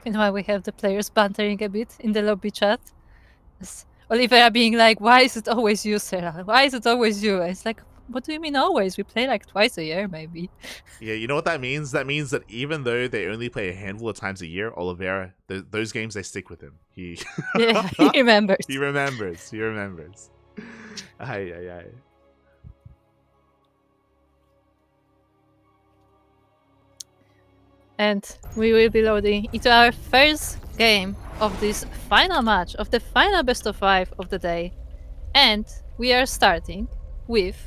Meanwhile, we have the players bantering a bit in the lobby chat. Oliveira being like, why is it always you, Serral? Why is it always you? It's like, what do you mean always? We play like twice a year, maybe. Yeah, you know what that means? That means that even though they only play a handful of times a year, Oliveira, those games, they stick with him. Yeah, he remembers. He remembers. Aye, aye, aye. And we will be loading into our first game of this final match, of the final best of 5 of the day. And we are starting with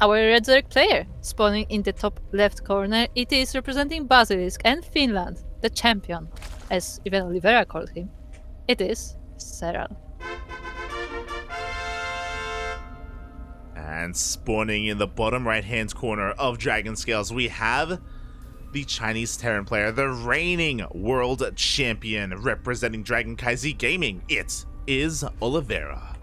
our Red Zerg player spawning in the top left corner. It is representing Basilisk and Finland, the champion, as even Oliveira called him. It is Serral. And spawning in the bottom right-hand corner of Dragon Scales, we have the Chinese Terran player, the reigning world champion, representing KranKy Gaming. It is Oliveira.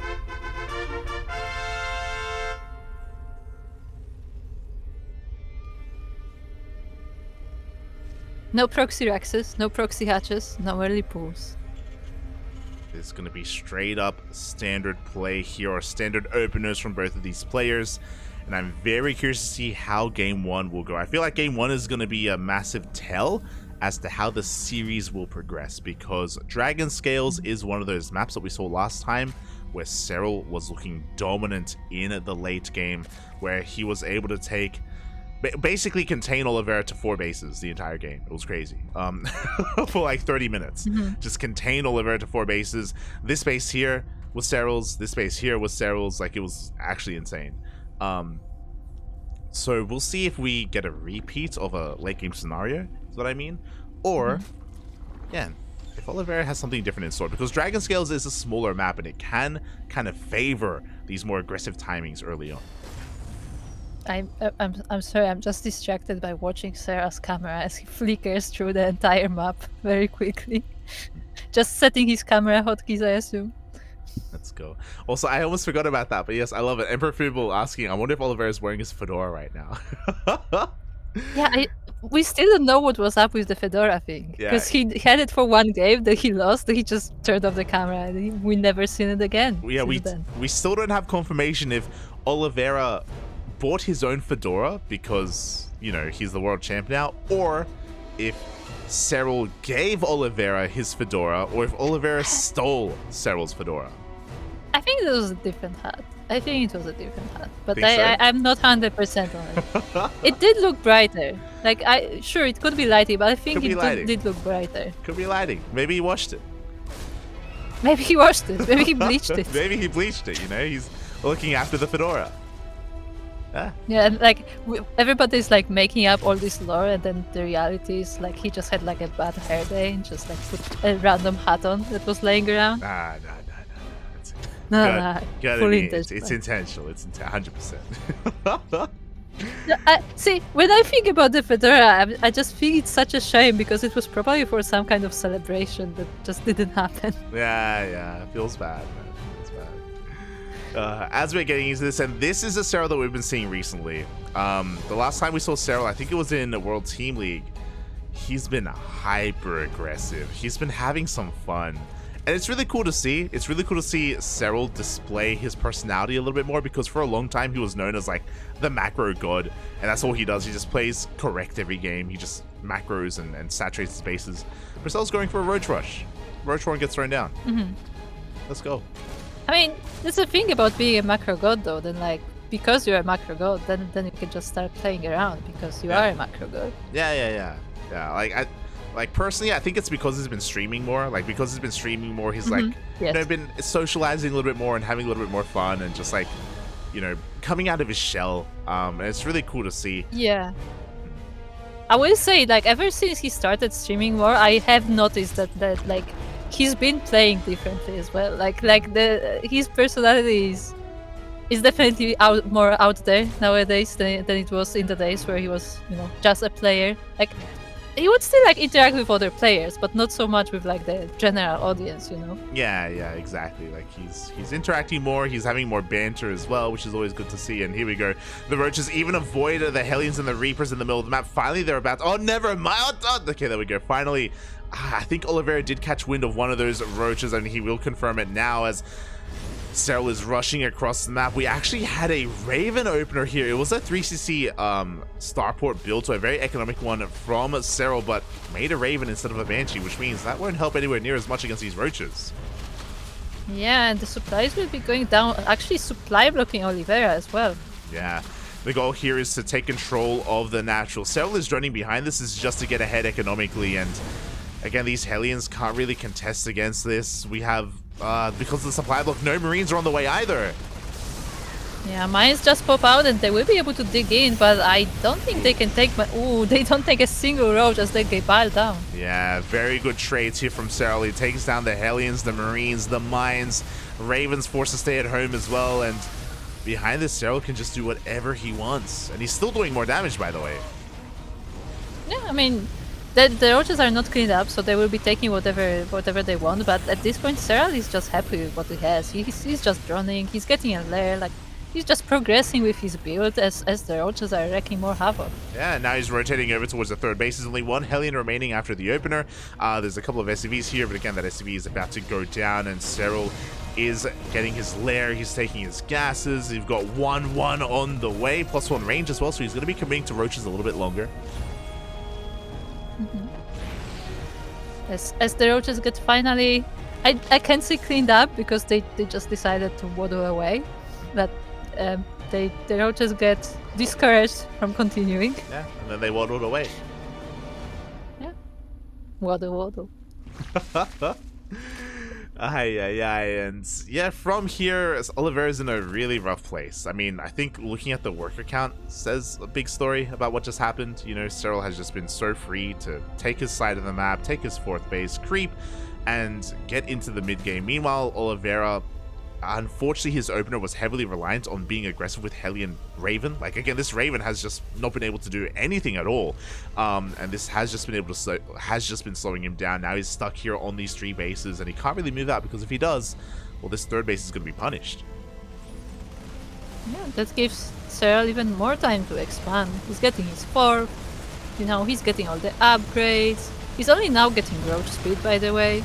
No proxy Rexes, no proxy hatches, no early pools. It's going to be straight up standard play here, or standard openers from both of these players. And I'm very curious to see how Game 1 will go. I feel like Game 1 is going to be a massive tell as to how the series will progress, because Dragon Scales is one of those maps that we saw last time where Serral was looking dominant in the late game, where he was able to take, basically contain Oliveira to 4 bases the entire game. It was crazy. For like 30 minutes. Just contain Oliveira to 4 bases. This base here was Serral's, this base here was Serral's. Like, it was actually insane. So we'll see if we get a repeat of a late game scenario, is what I mean. Or, again, if Oliveira has something different in store, because Dragon Scales is a smaller map and it can kind of favor these more aggressive timings early on. I'm sorry, I'm just distracted by watching Sarah's camera as he flickers through the entire map very quickly. Just setting his camera hotkeys, I assume. Let's go. Also, I almost forgot about that, but yes, I love it. Emperor Fuble asking, I wonder if Oliveira is wearing his fedora right now. Yeah, we still don't know what was up with the fedora thing. Because he had it for one game, then he lost, then he just turned off the camera, and we never seen it again. Yeah, we still don't have confirmation if Oliveira bought his own fedora because, you know, he's the world champ now, or if Serral gave Oliveira his fedora, or if Oliveira stole Serral's fedora. I think it was a different hat. But Think so? I'm not 100% on it. It did look brighter. Like, sure, it could be lighting, but I think it did look brighter. Could be lighting. Maybe he washed it. Maybe he washed it. Maybe he bleached it. Maybe he bleached it, you know? He's looking after the fedora. Yeah, and like everybody's like making up all this lore, and then the reality is like he just had like a bad hair day and just like put a random hat on that was laying around. Nah. It's intentional. It's 100%. See, when I think about the fedora, I just think it's such a shame because it was probably for some kind of celebration that just didn't happen. Yeah. It feels bad, man. As we're getting into this, and this is a Serral that we've been seeing recently. The last time we saw Serral, I think it was in the World Team League. He's been hyper aggressive. He's been having some fun. And it's really cool to see. It's really cool to see Serral display his personality a little bit more, because for a long time he was known as like the macro god, and that's all he does. He just plays correct every game. He just macros and saturates his bases. But Serral's going for a Roach Rush. Roach Rush gets thrown down. Let's go. I mean, there's a thing about being a macro god though, then like, because you're a macro god, then you can just start playing around because you are a macro god. Yeah. Like personally, I think it's because he's been streaming more. Like, because he's been streaming more, he's like, you know, been socializing a little bit more and having a little bit more fun and just like, you know, coming out of his shell. And it's really cool to see. Yeah. I will say, like, ever since he started streaming more, I have noticed that like he's been playing differently as well. Like his personality is definitely more out there nowadays than it was in the days where he was, you know, just a player. Like, he would still like interact with other players, but not so much with like the general audience, you know? Yeah, exactly. Like he's interacting more, he's having more banter as well, which is always good to see. And here we go. The Roaches even avoid the Hellions and the Reapers in the middle of the map. Finally, they're about to, oh, never mind. Okay, there we go. Finally, I think Oliveira did catch wind of one of those Roaches, and he will confirm it now as Serral is rushing across the map. We actually had a Raven opener here. It was a 3cc starport build, so a very economic one from Serral, but made a Raven instead of a Banshee, which means that won't help anywhere near as much against these Roaches. Yeah, and the supplies will be going down. Actually, supply blocking Oliveira as well. Yeah. The goal here is to take control of the natural. Serral is running behind. This is just to get ahead economically, and again, these Hellions can't really contest against this. We have, because of the supply block, no Marines are on the way either. Yeah, mines just pop out and they will be able to dig in, but I don't think they can take ooh, they don't take a single roach as they get piled down. Yeah, very good trades here from Serral. He takes down the Hellions, the Marines, the mines. Raven's forced to stay at home as well, and behind this, Serral can just do whatever he wants. And he's still doing more damage, by the way. Yeah, I mean, the roaches are not cleaned up, so they will be taking whatever they want, but at this point, Serral is just happy with what he has. He's just running, he's getting a lair, like, he's just progressing with his build as the roaches are wreaking more havoc. Yeah, now he's rotating over towards the third base. There's only one Hellion remaining after the opener. There's a couple of SCVs here, but again, that SCV is about to go down, and Serral is getting his lair. He's taking his gases. You've got 1-1 on the way, +1 range as well, so he's going to be committing to roaches a little bit longer. As the roaches get finally, I can say cleaned up because they just decided to waddle away, but the roaches get discouraged from continuing. Yeah, and then they waddled away. Yeah, waddle. And yeah, from here, Oliveira's in a really rough place. I mean, I think looking at the worker count says a big story about what just happened. You know, Serral has just been so free to take his side of the map, take his fourth base, creep, and get into the mid game. Meanwhile, Oliveira, unfortunately, his opener was heavily reliant on being aggressive with Hellion Raven. Like, again, this Raven has just not been able to do anything at all, and this has just been slowing him down. Now he's stuck here on these 3 bases, and he can't really move out, because if he does, well, this third base is going to be punished. Yeah, that gives Serral even more time to expand. He's getting his fourth, you know, he's getting all the upgrades. He's only now getting roach speed, by the way,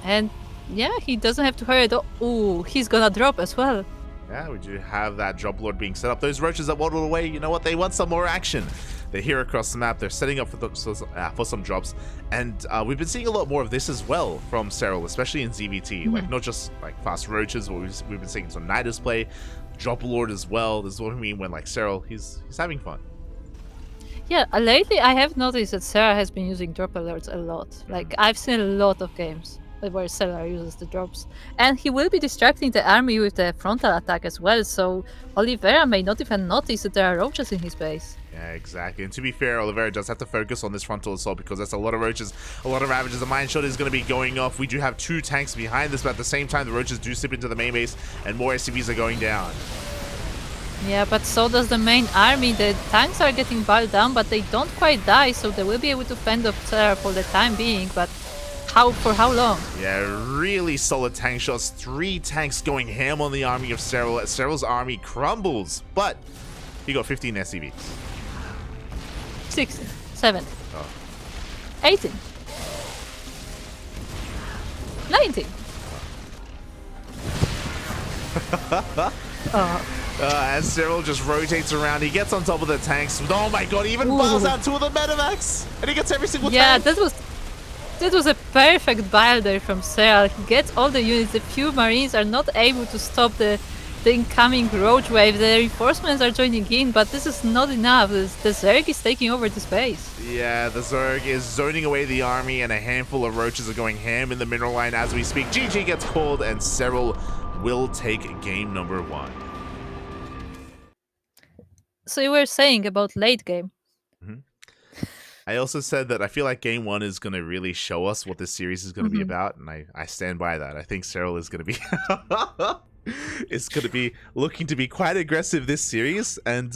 and yeah, he doesn't have to hurry though. Ooh, he's gonna drop as well. Yeah, we do have that drop lord being set up. Those roaches that waddled away, you know what? They want some more action. They're here across the map. They're setting up for some drops. And we've been seeing a lot more of this as well from Serral, especially in ZvT. Like, not just like fast roaches, but we've been seeing some Nidus play, drop lord as well. This is what I mean when, like, Serral, he's having fun. Yeah, lately I have noticed that Serral has been using drop alerts a lot. Like, I've seen a lot of games where Serral uses the drops, and he will be distracting the army with the frontal attack as well, so Oliveira may not even notice that there are roaches in his base. Yeah, exactly. And to be fair, Oliveira does have to focus on this frontal assault, because that's a lot of roaches, a lot of ravages. The mine shot is going to be going off. We do have 2 tanks behind this, but at the same time, the roaches do slip into the main base, and more SCVs are going down. Yeah, but so does the main army. The tanks are getting bowed down, but they don't quite die, so they will be able to fend off Serral for the time being, but for how long? Yeah, really solid tank shots. 3 tanks going ham on the army of Serral. Serral's army crumbles, but he got 15 SCVs. 16, 17, Oh. 18, 19. As Serral just rotates around, he gets on top of the tanks. Oh my god, he even biles out 2 of the Medivacs! And he gets every single tank! Yeah, that was a perfect bile there from Serral. He gets all the units. The few Marines are not able to stop the incoming roach wave. The reinforcements are joining in, but this is not enough. The Zerg is taking over the space. Yeah, the Zerg is zoning away the army, and a handful of roaches are going ham in the mineral line as we speak. GG gets called, and Serral will take game number 1. So you were saying about late game. I also said that I feel like game 1 is going to really show us what this series is going to be about, and I stand by that. I think Serral is going to be is going to be looking to be quite aggressive this series, and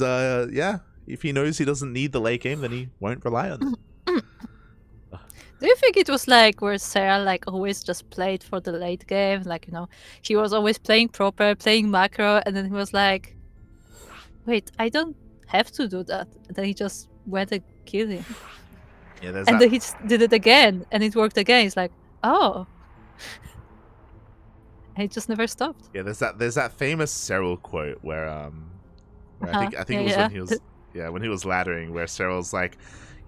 yeah, if he knows he doesn't need the late game, then he won't rely on it. Do you think it was like where Serral like always just played for the late game? Like, he was always playing proper, playing macro, and then he was like, wait, I don't have to do that. And then he just went and killed him. Yeah, there's And that. then he did it again, and it worked again. He's like, oh. And it just never stopped. Yeah, there's that famous Serral quote where I think Yeah, it was yeah. when he was laddering, where Serral's like,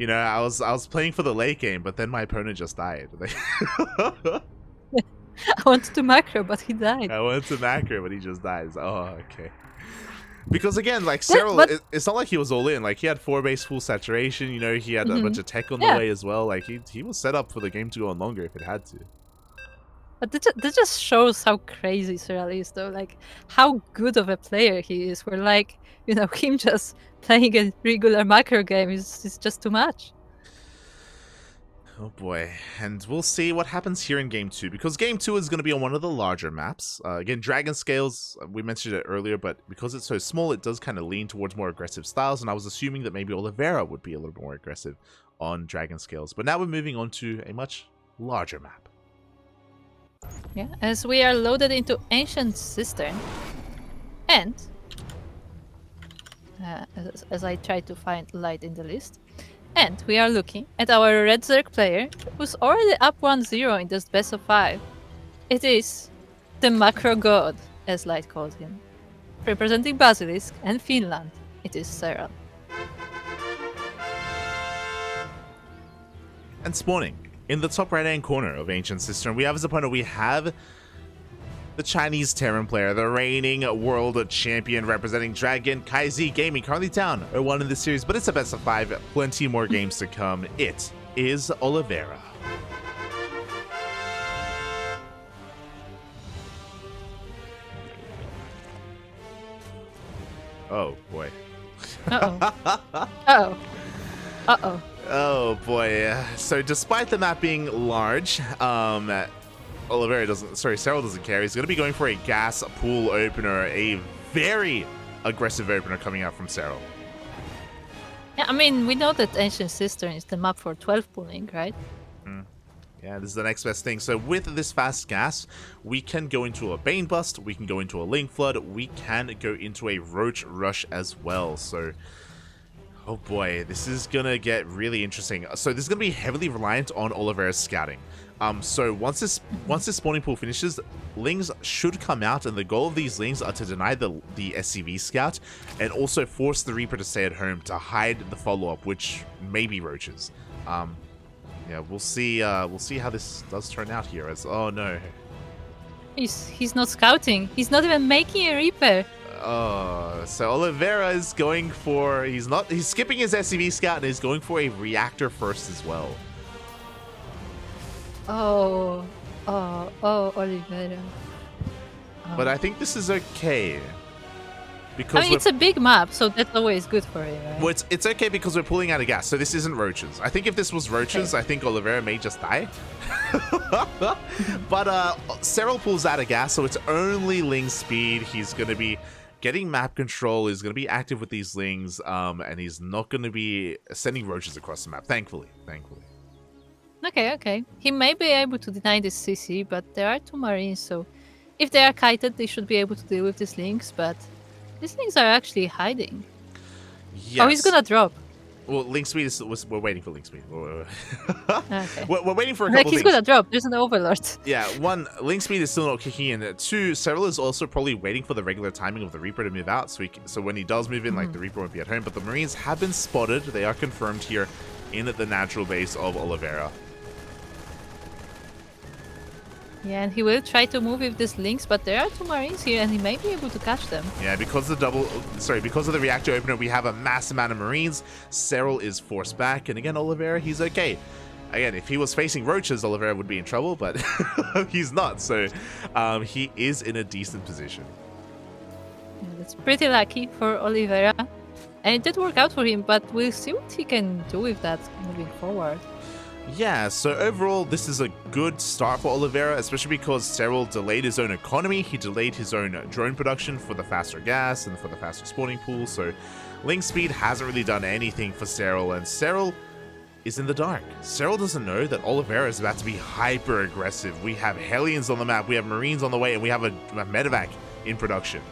I was playing for the late game, but then my opponent just died. I wanted to macro, but he died. I went to macro, but he just dies. Oh, okay. Because again, like Yeah, Serral, but- it's not like he was all in. Like he had 4-base full saturation. He had a bunch of tech on the Yeah. way as well. Like he was set up for the game to go on longer if it had to. But that just shows how crazy Serral is, though. Like, how good of a player he is. Where, like, him just playing a regular macro game is just too much. Oh boy, and we'll see what happens here in Game 2, because Game 2 is going to be on one of the larger maps. Again, Dragon Scales, we mentioned it earlier, but because it's so small, it does kind of lean towards more aggressive styles, and I was assuming that maybe Oliveira would be a little bit more aggressive on Dragon Scales. But now we're moving on to a much larger map. Yeah, as we are loaded into Ancient Cistern. And, as I try to find light in the list, and we are looking at our Red Zerg player, who's already up 1-0 in this best of 5. It is the Macro God, as Light called him. Representing Basilisk and Finland, it is Serral. And spawning in the top right-hand corner of Ancient Cistern, we have as opponent, we have the Chinese Terran player, the reigning world champion representing Dragon KaiZ Gaming, currently down 0-1 in this series, but it's a best of 5, plenty more games to come. It is Oliveira. Oh boy. Uh-oh. Uh-oh. Uh-oh. Oh boy. So despite the map being large, Serral doesn't care. He's going to be going for a gas pool opener, a very aggressive opener coming out from Serral. Yeah, I mean, we know that Ancient Cistern is the map for 12 pulling, right? Yeah, this is the next best thing. So with this fast gas, we can go into a Bane Bust, we can go into a Link Flood, we can go into a Roach Rush as well. So, oh boy, this is going to get really interesting. So this is going to be heavily reliant on Oliveira's scouting. So once this spawning pool finishes, Lings should come out, and the goal of these Lings are to deny the SCV scout and also force the Reaper to stay at home to hide the follow-up, which may be Roaches. Yeah, we'll see how this does turn out here. Oh no. He's not scouting. He's not even making a Reaper. Oh, so Oliveira is going for he's skipping his SCV scout and he's going for a reactor first as well. Oh, Oliveira. But I think this is okay. Because I mean, it's a big map, so that's always good for him, right? well, it's okay because we're pulling out of gas, so this isn't Roaches. I think if this was Roaches, I think Oliveira may just die. But Serral pulls out of gas, so it's only Ling speed. He's going to be getting map control, he's going to be active with these Lings, and he's not going to be sending Roaches across the map, thankfully. Okay. He may be able to deny this CC, but there are 2 Marines, so if they are kited, they should be able to deal with these Lings, but these Lings are actually hiding. Yes. Oh, he's gonna drop. Well, Link speed is... We're waiting for Link speed. Okay. We're waiting for a Like, couple he's things. gonna drop. There's an Overlord. Yeah, 1, Link speed is still not kicking in. 2, Serral is also probably waiting for the regular timing of the Reaper to move out, so when he does move in, like, the Reaper won't be at home. But the Marines have been spotted. They are confirmed here in the natural base of Oliveira. Yeah, and he will try to move with these Links, but there are 2 Marines here, and he may be able to catch them. Yeah, because of the reactor opener, we have a mass amount of Marines. Serral is forced back, and again, Oliveira, he's okay. Again, if he was facing Roaches, Oliveira would be in trouble, but he's not, so he is in a decent position. Yeah, that's pretty lucky for Oliveira. And it did work out for him, but we'll see what he can do with that moving forward. Yeah, so overall, this is a good start for Oliveira, especially because Serral delayed his own economy, he delayed his own drone production for the faster gas and for the faster spawning pool, so Link speed hasn't really done anything for Serral, and Serral, is in the dark. Serral doesn't know that Oliveira is about to be hyper aggressive. We have Hellions on the map, we have Marines on the way, and we have a medevac in production.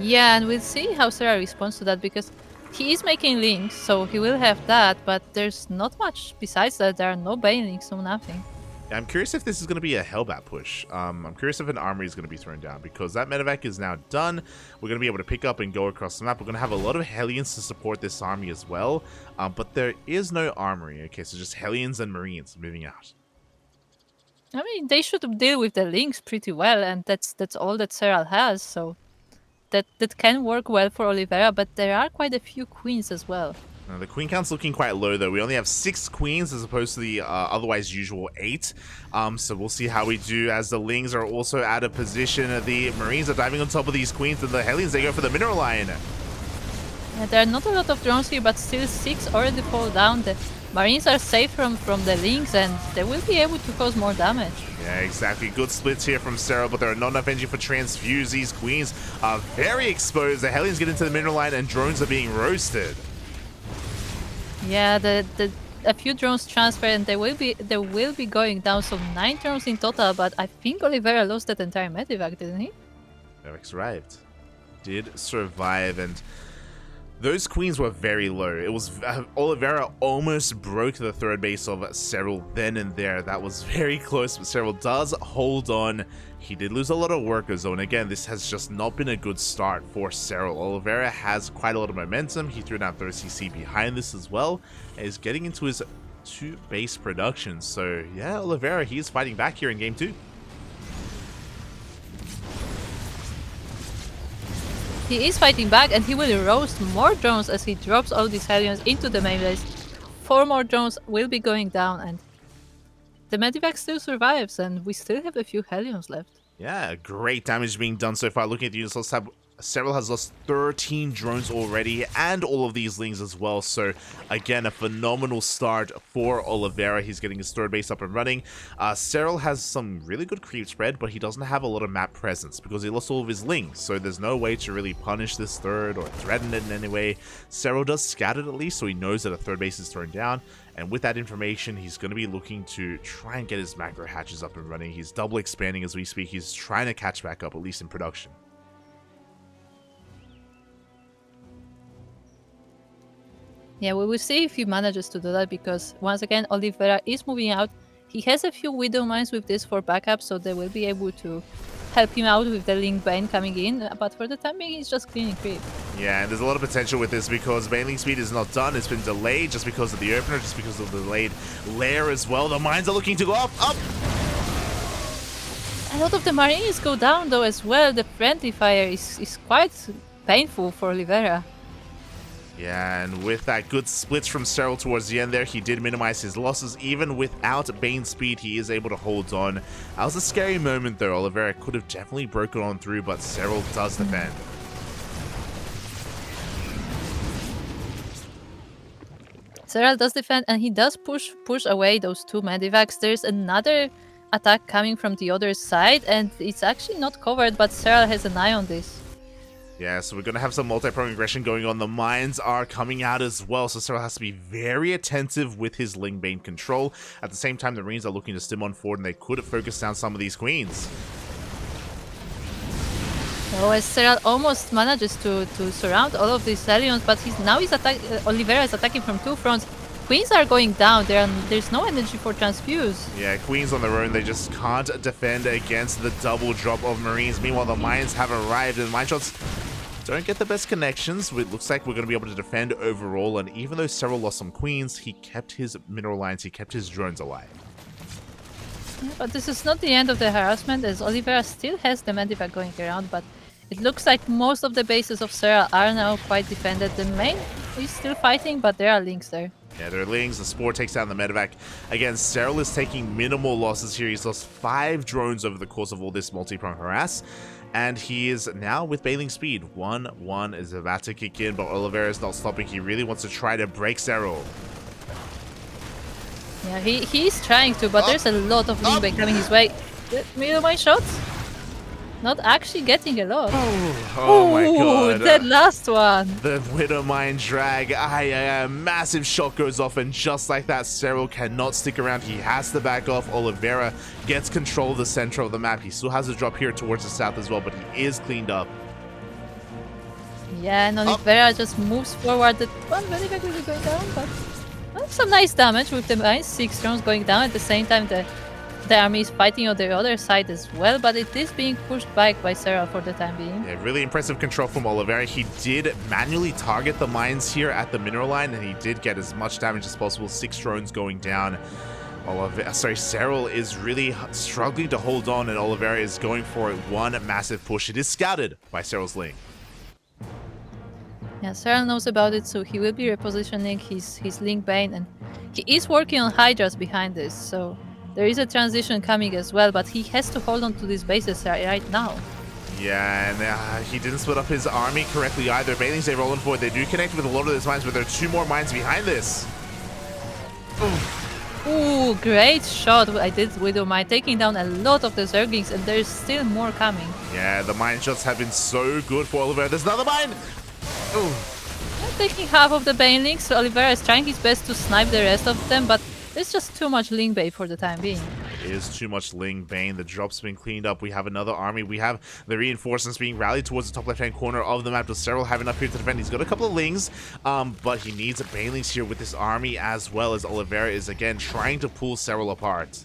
Yeah, and we'll see how Serral responds to that, because he is making links, so he will have that, but there's not much besides that. There are no Bane links, no nothing. I'm curious if this is going to be a Hellbat push. I'm curious if an armory is going to be thrown down, because that medevac is now done. We're going to be able to pick up and go across the map. We're going to have a lot of Hellions to support this army as well, but there is no armory. Okay, so just Hellions and Marines moving out. I mean, they should deal with the links pretty well, and that's all that Serral has, so that can work well for Oliveira, but there are quite a few queens as well. Now, the queen count's looking quite low, though. We only have 6 queens as opposed to the otherwise usual 8. So we'll see how we do as the Lings are also out of position. The Marines are diving on top of these queens, and the Hellions, they go for the mineral line. Yeah, there are not a lot of drones here, but still 6 already fall down. The Marines are safe from the links, and they will be able to cause more damage. Yeah, exactly. Good splits here from Serral, but there are not enough energy for transfuse. These queens are very exposed. The Hellions get into the mineral line, and drones are being roasted. Yeah, a few drones transfer, and they will be going down. So 9 drones in total, but I think Oliveira lost that entire medevac, didn't he? Medevac survived. Did survive, and those queens were very low. It was Oliveira almost broke the third base of Serral then and there. That was very close, but Serral does hold on. He did lose a lot of workers, though, and again, this has just not been a good start for Serral. Oliveira has quite a lot of momentum. He threw down 30 CC behind this as well, and is getting into his 2 base production. So yeah, Oliveira, he's fighting back here in game 2. He is fighting back, and he will roast more drones as he drops all these Hellions into the main base. 4 more drones will be going down, and the medevac still survives, and we still have a few Hellions left. Yeah, great damage being done so far. Looking at the units lost tab, Serral has lost 13 drones already, and all of these Lings as well. So again, a phenomenal start for Oliveira. He's getting his third base up and running. Serral has some really good creep spread, but he doesn't have a lot of map presence because he lost all of his Lings. So there's no way to really punish this third or threaten it in any way. Serral does scout it at least, so he knows that a third base is thrown down. And with that information, he's going to be looking to try and get his macro hatches up and running. He's double expanding as we speak. He's trying to catch back up, at least in production. Yeah, we will see if he manages to do that, because once again, Oliveira is moving out. He has a few Widow Mines with this for backup, so they will be able to help him out with the Link Bane coming in, but for the time being, he's just cleaning creep. Yeah, and there's a lot of potential with this because Baneling speed is not done. It's been delayed just because of the opener, just because of the delayed lair as well. The mines are looking to go up. A lot of the Marines go down though as well. The friendly fire is quite painful for Oliveira. Yeah, and with that good splits from Serral towards the end there, he did minimize his losses. Even without Bane speed, he is able to hold on. That was a scary moment though. Oliveira could have definitely broken on through, but Serral does defend. Serral does defend, and he does push away those 2 medevacs. There's another attack coming from the other side, and it's actually not covered, but Serral has an eye on this. Yeah, so we're going to have some multi-prong aggression going on. The mines are coming out as well, so Serral has to be very attentive with his Ling Bane control. At the same time, the Marines are looking to stim on forward, and they could focus down some of these queens. Oh, as Serral almost manages to surround all of these Hellions, but Oliveira is attacking from 2 fronts. Queens are going down. There's no energy for transfuse. Yeah, Queens on their own, they just can't defend against the double drop of Marines. Meanwhile, the mines have arrived, and mine shots don't get the best connections. It looks like we're going to be able to defend overall, and even though Serral lost some Queens, he kept his mineral lines, he kept his drones alive. Yeah, but this is not the end of the harassment, as Oliveira still has the medevac going around, but it looks like most of the bases of Serral are now quite defended. The main is still fighting, but there are links there. Yeah, there are Lings. The Spore takes down the medevac. Again, Serral is taking minimal losses here. He's lost 5 drones over the course of all this multi-prong harass. And he is now with Baneling speed. 1-1 is about to kick in, but Oliveira is not stopping. He really wants to try to break Serral. Yeah, he's trying to, but there's a lot of Link Bane coming his way. Middle mine shots? Not actually getting a lot. Oh my Ooh, god. that last one. The Widowmine drag. A massive shot goes off, and just like that, Serral cannot stick around. He has to back off. Oliveira gets control of the center of the map. He still has a drop here towards the south as well, but he is cleaned up. Yeah, and Oliveira just moves forward. That one very quickly going down, but some nice damage with the mines. 6 drones going down. At the same time, the army is fighting on the other side as well, but it is being pushed back by Serral for the time being. Yeah, really impressive control from Oliveira. He did manually target the mines here at the mineral line, and he did get as much damage as possible. 6 drones going down. Serral is really struggling to hold on, and Oliveira is going for one massive push. It is scouted by Serral's link. Yeah, Serral knows about it, so he will be repositioning his Link Bane, and he is working on Hydras behind this, so there is a transition coming as well, but he has to hold on to these bases right now. Yeah, and he didn't split up his army correctly either. Banelings, they roll in forward. They do connect with a lot of those mines, but there are 2 more mines behind this. Ooh, great shot. I did Widowmine, taking down a lot of the Zerglings, and there's still more coming. Yeah, the mine shots have been so good for Oliveira. There's another mine! Ooh. Taking half of the Banelings, so Oliveira is trying his best to snipe the rest of them, but there's just too much Link Bane for the time being. It is too much Ling Bane. The drop's been cleaned up. We have another army. We have the reinforcements being rallied towards the top left-hand corner of the map. Does Serral have enough here to defend? He's got a couple of Lings, but he needs a Banelings here with this army, as well as Oliveira is, again, trying to pull Serral apart.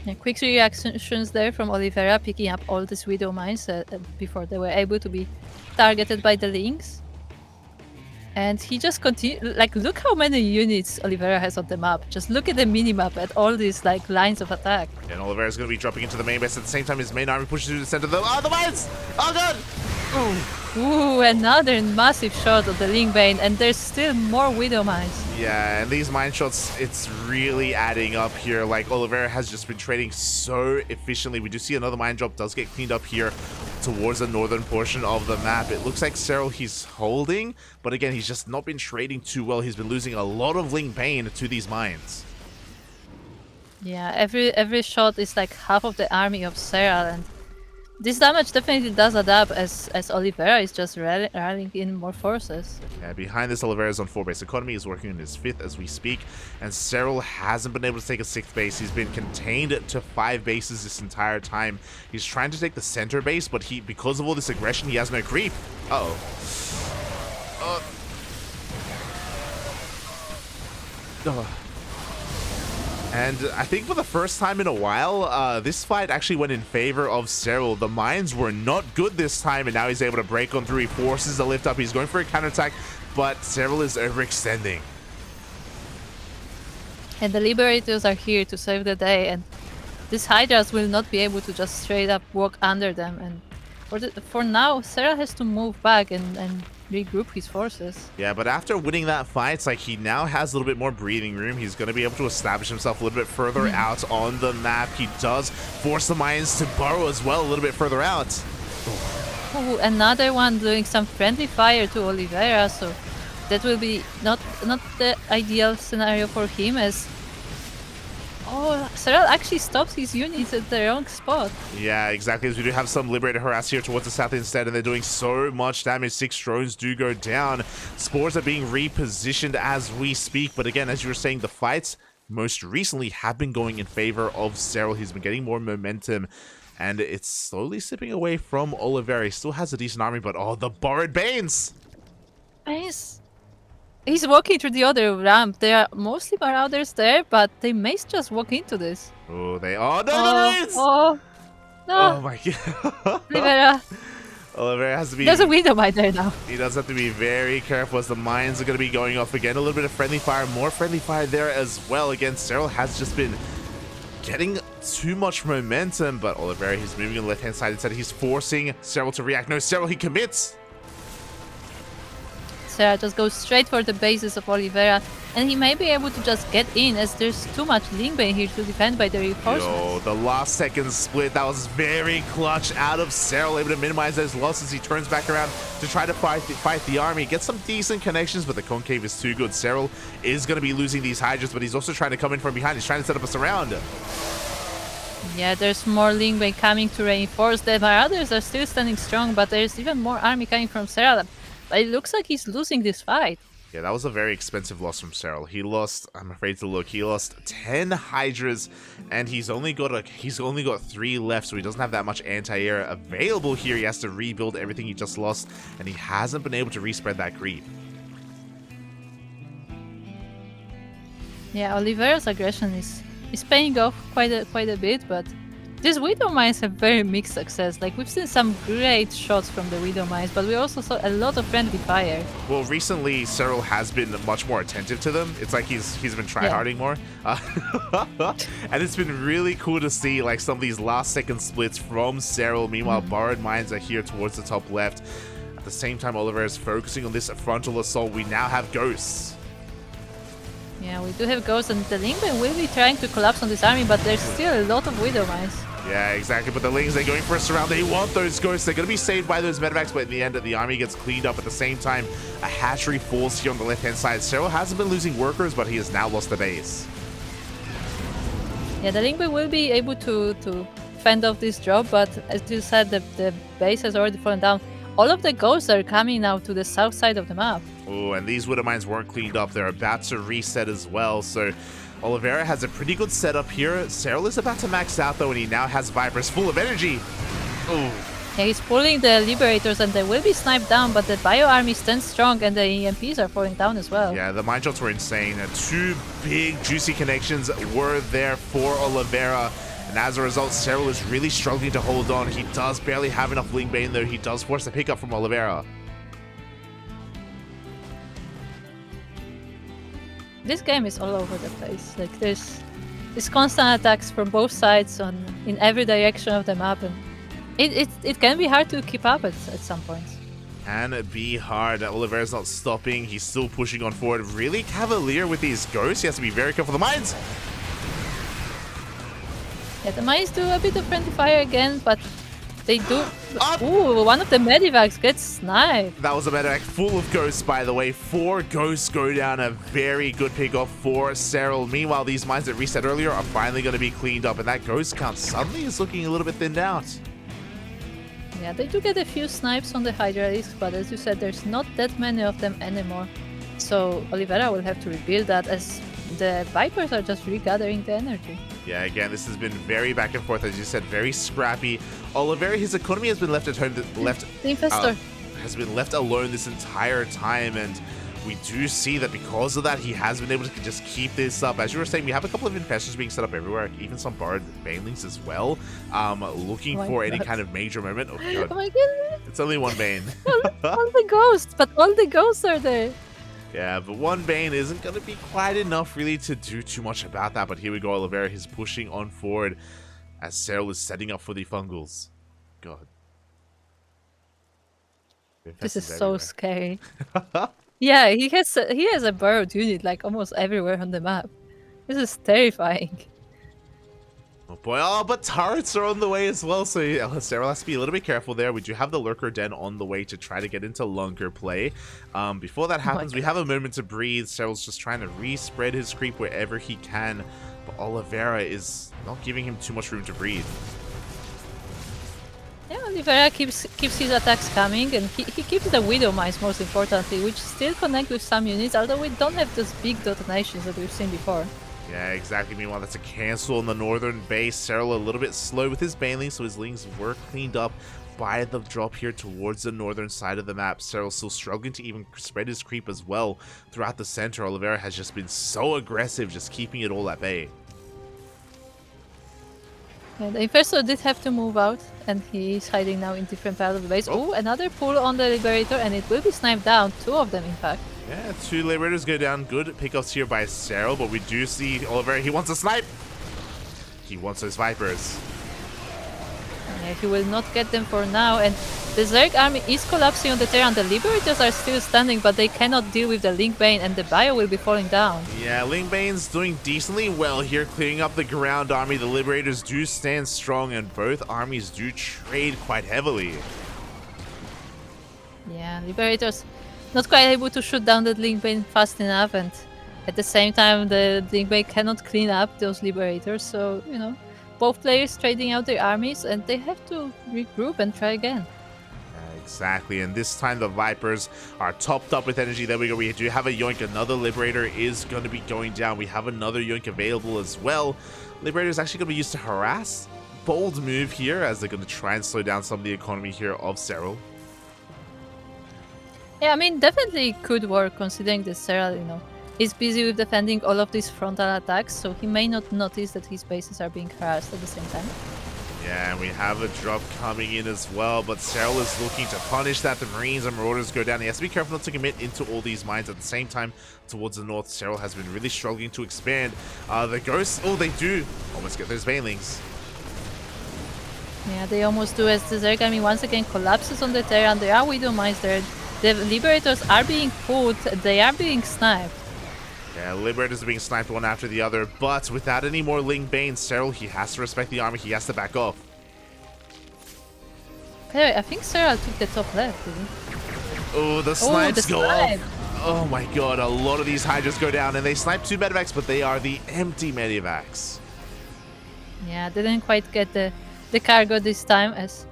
Yeah, quick reactions there from Oliveira, picking up all these Widow mines before they were able to be targeted by the Lynx. And he just continued, like, look how many units Oliveira has on the map. Just look at the minimap at all these, like, lines of attack. And Oliveira's going to be dropping into the main base at the same time his main army pushes through the center. The mines! Oh, God! Ooh, another massive shot of the Link Bane, and there's still more Widow mines. Yeah, and these mine shots, it's really adding up here. Like, Oliveira has just been trading so efficiently. We do see another mine drop does get cleaned up here towards the northern portion of the map. It looks like Serral he's holding, but again, he's just not been trading too well. He's been losing a lot of Link Bane to these mines. Yeah, every shot is like half of the army of Serral, and this damage definitely does add up as Oliveira is just rallying in more forces. Yeah, behind this, Oliveira's on 4 base economy. He's working on his 5th as we speak, and Serral hasn't been able to take a 6th base. He's been contained to 5 bases this entire time. He's trying to take the center base, but because of all this aggression, he has no creep. Uh-oh. And I think for the first time in a while, this fight actually went in favor of Serral. The mines were not good this time, and now he's able to break on through. He forces the lift up. He's going for a counterattack, but Serral is overextending. And the Liberators are here to save the day, and these Hydras will not be able to just straight up walk under them. And for now, Serral has to move back and regroup his forces. Yeah, but after winning that fight, it's like he now has a little bit more breathing room. He's going to be able to establish himself a little bit further out on the map. He does force the mines to burrow as well a little bit further out. Ooh, another one doing some friendly fire to Oliveira, so that will be not the ideal scenario for him, as Serral actually stops his units at the wrong spot. Yeah, exactly. As we do have some Liberator harass here towards the south instead, and they're doing so much damage. 6 drones do go down. Spores are being repositioned as we speak. But again, as you were saying, the fights most recently have been going in favor of Serral. He's been getting more momentum, and it's slowly slipping away from Oliveira. He still has a decent army, but the borrowed Banes! He's walking through the other ramp. There are mostly marauders there, but they may just walk into this. Oh, they are. No! No! Oh my god. Oliveira. Oliveira has to be... There's a window by there now. He does have to be very careful as the mines are going to be going off again. A little bit of friendly fire, more friendly fire there as well. Again, Serral has just been getting too much momentum, but Oliveira, he's moving on the left-hand side instead. He's forcing Serral to react. No, Serral, he commits. Serral just goes straight for the bases of Oliveira, and he may be able to just get in, as there's too much Link Bane here to defend by the reinforcements. Yo, the last second split, that was very clutch out of Serral, able to minimize those losses. He turns back around to try to fight the army, get some decent connections, but the concave is too good. Serral is going to be losing these Hydras, but he's also trying to come in from behind. He's trying to set up a surround. Yeah, there's more Lingwei coming to reinforce. The Marauders are still standing strong, but there's even more army coming from Serral. But it looks like he's losing this fight. Yeah, that was a very expensive loss from Serral. He lost, I'm afraid to look, he lost 10 Hydras, and he's only got 3 left, so he doesn't have that much anti-air available here. He has to rebuild everything he just lost, and he hasn't been able to respread that creep. Yeah, Oliveira's aggression is paying off quite a bit, but these Widow Mines have very mixed success. Like, we've seen some great shots from the Widow Mines, but we also saw a lot of friendly fire. Well, recently, Serral has been much more attentive to them. It's like he's been tryharding more. And it's been really cool to see, like, some of these last-second splits from Serral. Meanwhile, Borrowed Mines are here towards the top left. At the same time, Oliveira is focusing on this frontal assault. We now have Ghosts. Yeah, we do have Ghosts, and the Lingwei will be trying to collapse on this army, but there's still a lot of Widow Mines. Yeah, exactly. But the Lings, they're going for a surround. They want those Ghosts. They're going to be saved by those medevacs, but in the end, the army gets cleaned up. At the same time, a hatchery falls here on the left-hand side. Serral hasn't been losing workers, but he has now lost the base. Yeah, the Lingwei will be able to fend off this drop, but as you said, the base has already fallen down. All of the Ghosts are coming now to the south side of the map. Oh, and these Widow Mines weren't cleaned up. They're about to reset as well, so Oliveira has a pretty good setup here. Serral is about to max out, though, and he now has Vipers full of energy. Oh. Yeah, he's pulling the Liberators, and they will be sniped down, but the Bio army stands strong, and the EMPs are falling down as well. Yeah, the mine shots were insane. 2 big, juicy connections were there for Oliveira. And as a result, Serral is really struggling to hold on. He does barely have enough Lingbane, though. He does force a pickup from Oliveira. This game is all over the place. Like, there's constant attacks from both sides in every direction of the map, and it can be hard to keep up at some points. Can be hard. Oliveira's not stopping. He's still pushing on forward. Really cavalier with these Ghosts. He has to be very careful. The mines! Yeah, the mines do a bit of friendly fire again, but they do... Ooh, one of the medivacs gets sniped. That was a medivac full of Ghosts, by the way. 4 Ghosts go down. A very good pickoff for Serral. Meanwhile, these mines that reset earlier are finally going to be cleaned up, and that Ghost count suddenly is looking a little bit thinned out. Yeah, they do get a few snipes on the Hydralisks, but as you said, there's not that many of them anymore. So Oliveira will have to rebuild that, as the Vipers are just regathering the energy. Yeah, again, this has been very back and forth, as you said, very scrappy. Oliveira, his economy has been left at home, The Infestor has been left alone this entire time, and we do see that because of that, he has been able to just keep this up. As you were saying, we have a couple of infestors being set up everywhere, even some borrowed banelings as well, looking for any kind of major moment. Oh, God. Oh my goodness! It's only one bane. all the Ghosts, but all the Ghosts are there. Yeah, but one Bane isn't going to be quite enough really to do too much about that. But here we go, Oliveira. He's pushing on forward as Serral is setting up for the Fungals. God. This is so scary. Yeah, he has a burrowed unit like almost everywhere on the map. This is terrifying. Oh boy, but turrets are on the way as well, so Serral has to be a little bit careful there. We do have the Lurker Den on the way to try to get into longer play. Before that happens, we have a moment to breathe. Serral's just trying to respread his creep wherever he can, but Oliveira is not giving him too much room to breathe. Yeah, Oliveira keeps his attacks coming, and he keeps the Widow Mines most importantly, which still connect with some units, although we don't have those big detonations that we've seen before. Yeah, exactly. Meanwhile, that's a cancel in the northern base. Serral a little bit slow with his banelings, so his lings were cleaned up by the drop here towards the northern side of the map. Serral still struggling to even spread his creep as well throughout the center. Oliveira has just been so aggressive, just keeping it all at bay. Yeah, the Infestor did have to move out, and he's hiding now in different parts of the base. Oh, another pull on the Liberator, and it will be sniped down. 2 of them, in fact. Yeah, 2 Liberators go down. Good pickups here by Serral, but we do see Oliveira. He wants a snipe. He wants those Vipers. Yeah, he will not get them for now, and the Zerg army is collapsing on the Terra, and the Liberators are still standing, but they cannot deal with the Lingbane, and the Bio will be falling down. Yeah, Lingbane's doing decently well here, clearing up the ground army. The Liberators do stand strong, and both armies do trade quite heavily. Yeah, Liberators not quite able to shoot down the Lingbane fast enough, and at the same time the Lingbane cannot clean up those Liberators, so, you know, both players trading out their armies, and they have to regroup and try again. Exactly, and this time the Vipers are topped up with energy. There we go. We do have a Yoink. Another Liberator is going to be going down. We have another Yoink available as well. Liberator is actually going to be used to harass. Bold move here, as they're going to try and slow down some of the economy here of Serral. Yeah, I mean, definitely could work considering that Serral, is busy with defending all of these frontal attacks, so he may not notice that his bases are being harassed at the same time. Yeah, and we have a drop coming in as well, but Serral is looking to punish that. The Marines and Marauders go down. He has to be careful not to commit into all these mines at the same time. Towards the north, Serral has been really struggling to expand. The Ghosts, they do almost get those Banelings. Yeah, they almost do, as the Zerg army once again collapses on the Terra, and there are Widow Mines there. The Liberators are being pulled, they are being sniped. Yeah, Liberators are being sniped one after the other, but without any more Ling Bane, Serral, he has to respect the army, he has to back off. Okay, I think Serral took the top left, did he? Oh, the snipes go off. Oh my god, a lot of these Hydras go down, and they snipe 2 Medivacs, but they are the empty Medivacs. Yeah, didn't quite get the cargo this time, as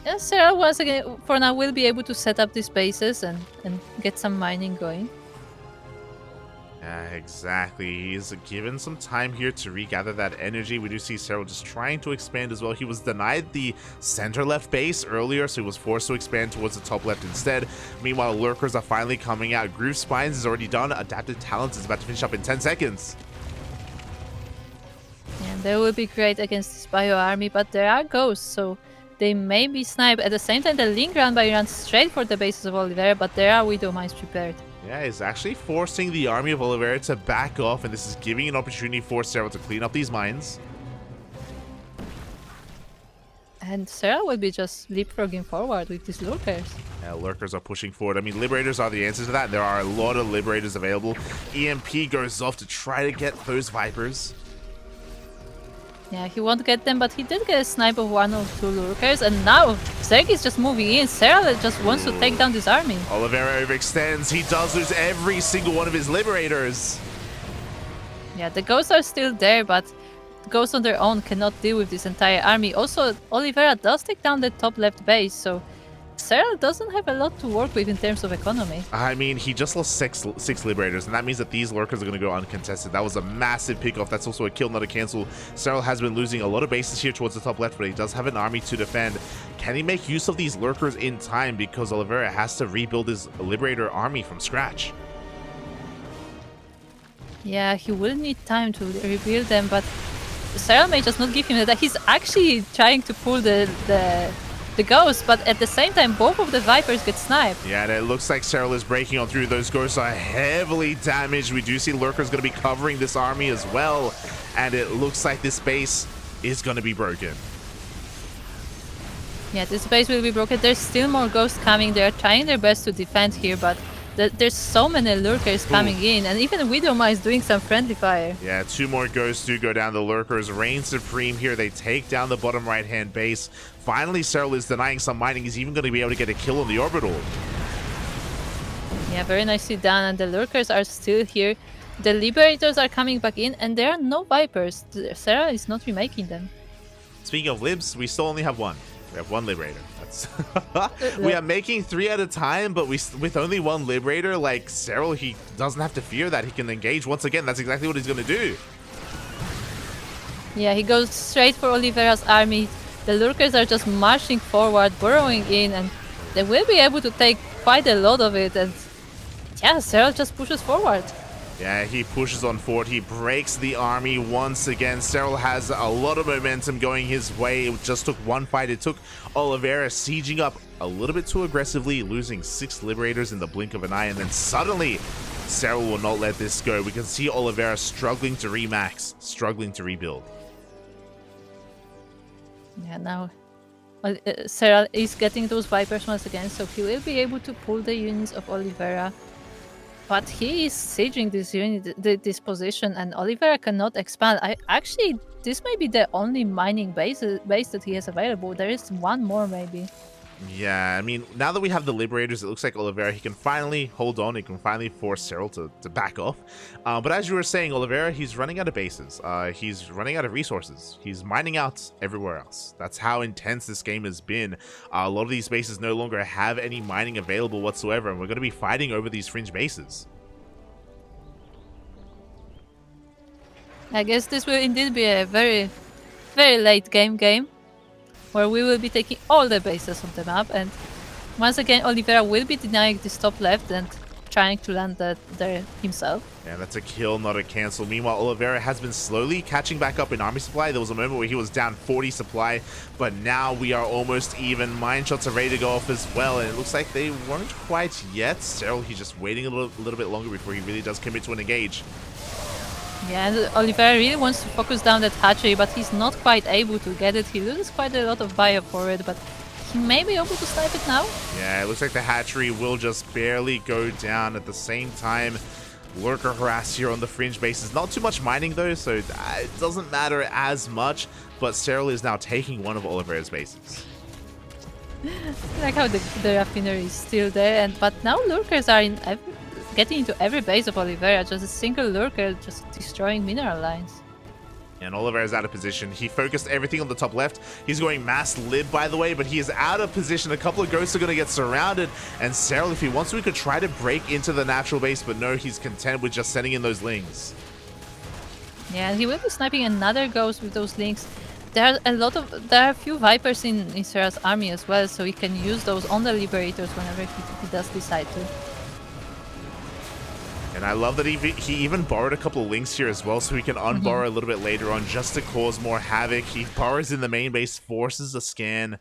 Serral once again, for now, will be able to set up these bases and get some mining going. Yeah, exactly. He's given some time here to regather that energy. We do see Serral just trying to expand as well. He was denied the center left base earlier, so he was forced to expand towards the top left instead. Meanwhile, Lurkers are finally coming out. Groove Spines is already done. Adaptive Talents is about to finish up in 10 seconds. Yeah, they will be great against this Bio army, but there are ghosts, so they may be sniped. At the same time, the Link Round by runs straight for the bases of Oliveira, but there are Widow Mines prepared. Yeah, he's actually forcing the army of Oliveira to back off, and this is giving an opportunity for Serral to clean up these mines. And Serral will be just leapfrogging forward with these Lurkers. Yeah, Lurkers are pushing forward. I mean, Liberators are the answer to that. There are a lot of Liberators available. EMP goes off to try to get those Vipers. Yeah, he won't get them, but he did get a snipe of 1 or 2 Lurkers, and now Zerg is just moving in. Serral just wants to take down this army. Oliveira overextends. He does lose every single one of his Liberators. Yeah, the ghosts are still there, but ghosts on their own cannot deal with this entire army. Also, Oliveira does take down the top left base, so Serral doesn't have a lot to work with in terms of economy. I mean, he just lost six Liberators, and that means that these Lurkers are going to go uncontested. That was a massive pickoff. That's also a kill, not a cancel. Serral has been losing a lot of bases here towards the top left, but he does have an army to defend. Can he make use of these Lurkers in time? Because Oliveira has to rebuild his Liberator army from scratch. Yeah, he will need time to rebuild them, but Serral may just not give him that. He's actually trying to pull the ghosts, but at the same time, both of the Vipers get sniped. Yeah, and it looks like Serral is breaking on through. Those ghosts are heavily damaged. We do see Lurkers going to be covering this army as well, and it looks like this base is going to be broken. Yeah, this base will be broken. There's still more ghosts coming. They're trying their best to defend here, but there's so many Lurkers coming in, and even Widowma is doing some friendly fire. Yeah, 2 more ghosts do go down. The Lurkers reign supreme here. They take down the bottom right-hand base. Finally, Serral is denying some mining. He's even going to be able to get a kill on the orbital. Yeah, very nicely done, and the Lurkers are still here. The Liberators are coming back in, and there are no Vipers. Serral is not remaking them. Speaking of libs, we still only have 1. We have 1 Liberator. We are making 3 at a time, but with only 1 Liberator, like Serral, he doesn't have to fear that. He can engage once again. That's exactly what he's going to do. Yeah, he goes straight for Oliveira's army. The Lurkers are just marching forward, burrowing in, and they will be able to take quite a lot of it. And yeah, Serral just pushes forward. Yeah, he pushes on forward. He breaks the army once again. Serral has a lot of momentum going his way. It just took 1 fight. It took Oliveira sieging up a little bit too aggressively, losing 6 Liberators in the blink of an eye, and then suddenly Serral will not let this go. We can see Oliveira struggling to remax, struggling to rebuild. Yeah, now Serral is getting those Vipers once again, so he will be able to pull the units of Oliveira. But he is sieging this unit, this position, and Oliveira cannot expand. This may be the only mining base that he has available. There is 1 more, maybe. Yeah, I mean, now that we have the Liberators, it looks like Oliveira, he can finally hold on. He can finally force Serral to back off. But as you were saying, Oliveira, he's running out of bases. He's running out of resources. He's mining out everywhere else. That's how intense this game has been. A lot of these bases no longer have any mining available whatsoever, and we're going to be fighting over these fringe bases. I guess this will indeed be a very, very late game where we will be taking all the bases on the map, and once again Oliveira will be denying this top left and trying to land that there himself. Yeah, that's a kill, not a cancel. Meanwhile, Oliveira has been slowly catching back up in army supply. There was a moment where he was down 40 supply, but now we are almost even. Mine shots are ready to go off as well, and it looks like they weren't quite yet. Serral, he's just waiting a little bit longer before he really does commit to an engage. Yeah, and Oliveira really wants to focus down that hatchery, but he's not quite able to get it. He loses quite a lot of bio for it, but he may be able to snipe it now. Yeah, it looks like the hatchery will just barely go down. At the same time, lurker harass here on the fringe bases. Not too much mining though, so it doesn't matter as much, but Serral is now taking one of Oliveira's bases. I like how the raffinery is still there, but now lurkers are getting into every base of Oliveira. Just a single lurker just destroying mineral lines. And Oliveira's out of position. He focused everything on the top left. He's going mass lib, by the way, but he is out of position. A couple of ghosts are going to get surrounded. And Serral, if he wants to, he could try to break into the natural base, but no, he's content with just sending in those lings. Yeah, and he will be sniping another ghost with those links. There are a few Vipers in Serral's army as well, so he can use those on the Liberators whenever he does decide to. And I love that he even borrowed a couple of links here as well, so he can unborrow a little bit later on just to cause more havoc. He borrows in the main base, forces a scan,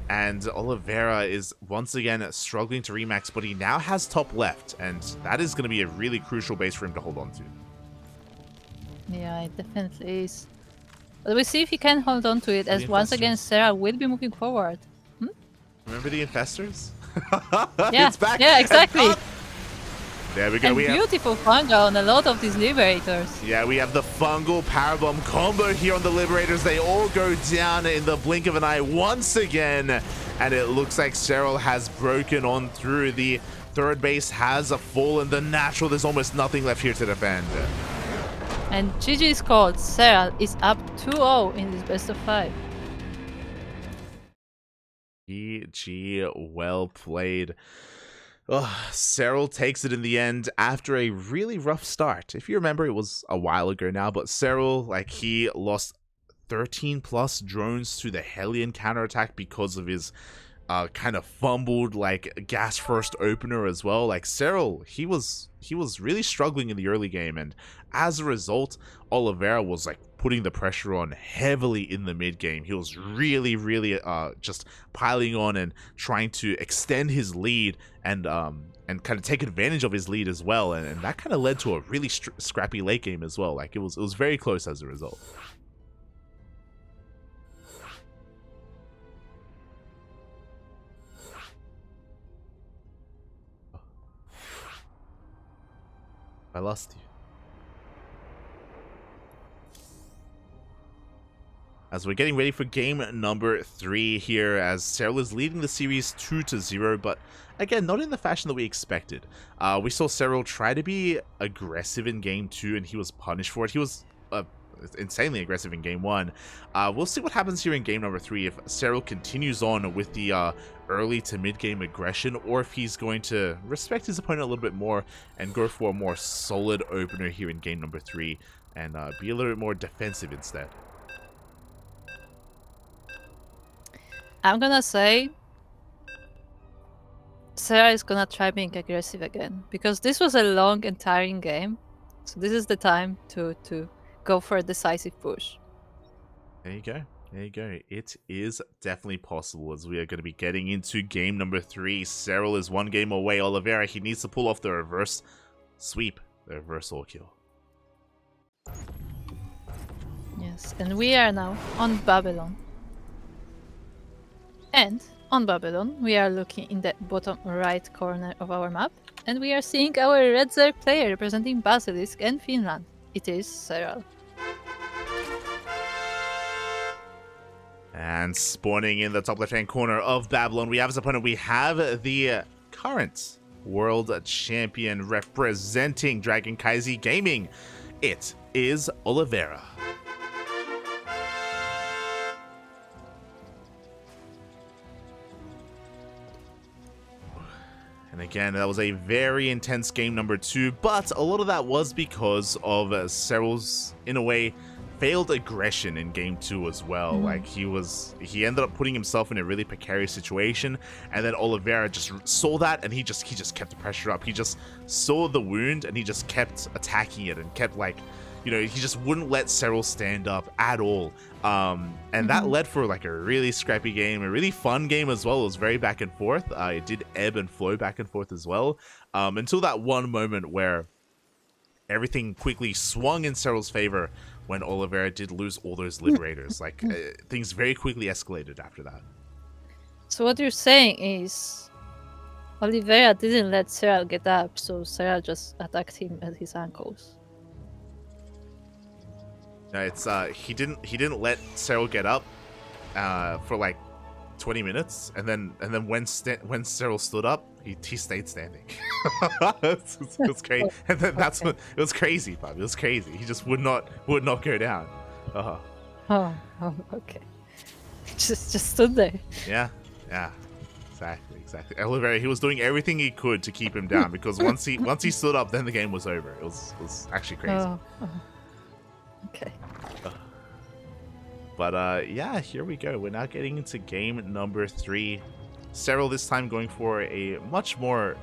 and Oliveira is once again struggling to remax, but he now has top left, and that is going to be a really crucial base for him to hold on to. Yeah, it definitely is. But we'll see if he can hold on to it, as once again Serral will be moving forward. Remember the infestors? Yeah, it's back. yeah, exactly. There we go. And beautiful fungal on a lot of these Liberators. Yeah, we have the fungal parabomb combo here on the Liberators. They all go down in the blink of an eye once again. And it looks like Serral has broken on through. The third base has fallen. The natural, there's almost nothing left here to defend. And GG is called. Serral is up 2-0 in this best of 5. GG, well played. Serral takes it in the end after a really rough start. If you remember, it was a while ago now, but Serral, like, he lost 13 plus drones to the Hellion counterattack because of his kind of fumbled like gas first opener as well. Like Serral, he was really struggling in the early game, and as a result, Oliveira was like putting the pressure on heavily in the mid game. He was really just piling on and trying to extend his lead and kind of take advantage of his lead as well, and that kind of led to a really scrappy late game as well. Like it was very close as a result. I lost you. As we're getting ready for game number 3 here, as Serral is leading the series 2-0, but again, not in the fashion that we expected. We saw Serral try to be aggressive in game 2, and he was punished for it. He was insanely aggressive in game 1. We'll see what happens here in game number 3, if Serral continues on with the early to mid game aggression, or if he's going to respect his opponent a little bit more and go for a more solid opener here in game number 3 and be a little bit more defensive instead. I'm gonna say Serral is gonna try being aggressive again, because this was a long and tiring game, so this is the time to go for a decisive push. There you go. There you go. It is definitely possible, as we are going to be getting into game number 3. Serral is 1 game away. Oliveira, he needs to pull off the reverse sweep, the reverse all kill. Yes, and we are now on Babylon. And on Babylon, we are looking in the bottom right corner of our map, and we are seeing our Red Zerg player representing Basilisk and Finland. It is Serral. And spawning in the top left-hand corner of Babylon, we have as opponent, we have the current world champion representing Dragon Kaizi Gaming. It is Oliveira. And again, that was a very intense game number 2, but a lot of that was because of Serral's, in a way, failed aggression in game 2 as well. Like he ended up putting himself in a really precarious situation, and then Oliveira just saw that, and he just kept the pressure up. He just saw the wound, and he just kept attacking it, and kept like, you know, he just wouldn't let Serral stand up at all. And that led for like a really scrappy game, a really fun game as well. It was very back and forth. It did ebb and flow back and forth as well, until that one moment where everything quickly swung in Serral's favor when Oliveira did lose all those liberators. Like things very quickly escalated after that. So what you're saying is Oliveira didn't let Serral get up, so Serral just attacked him at his ankles. No, it's he didn't let Serral get up for like 20 minutes, and then when Serral stood up, he stayed standing. it was crazy, and then that's when it was crazy, Bob. It was crazy. He just would not go down. Oh, okay. Just stood there. Yeah, exactly. Oliveira, he was doing everything he could to keep him down, because once he stood up, then the game was over. It was actually crazy. Okay. But yeah, here we go. We're now getting into game number 3. Serral this time going for a much more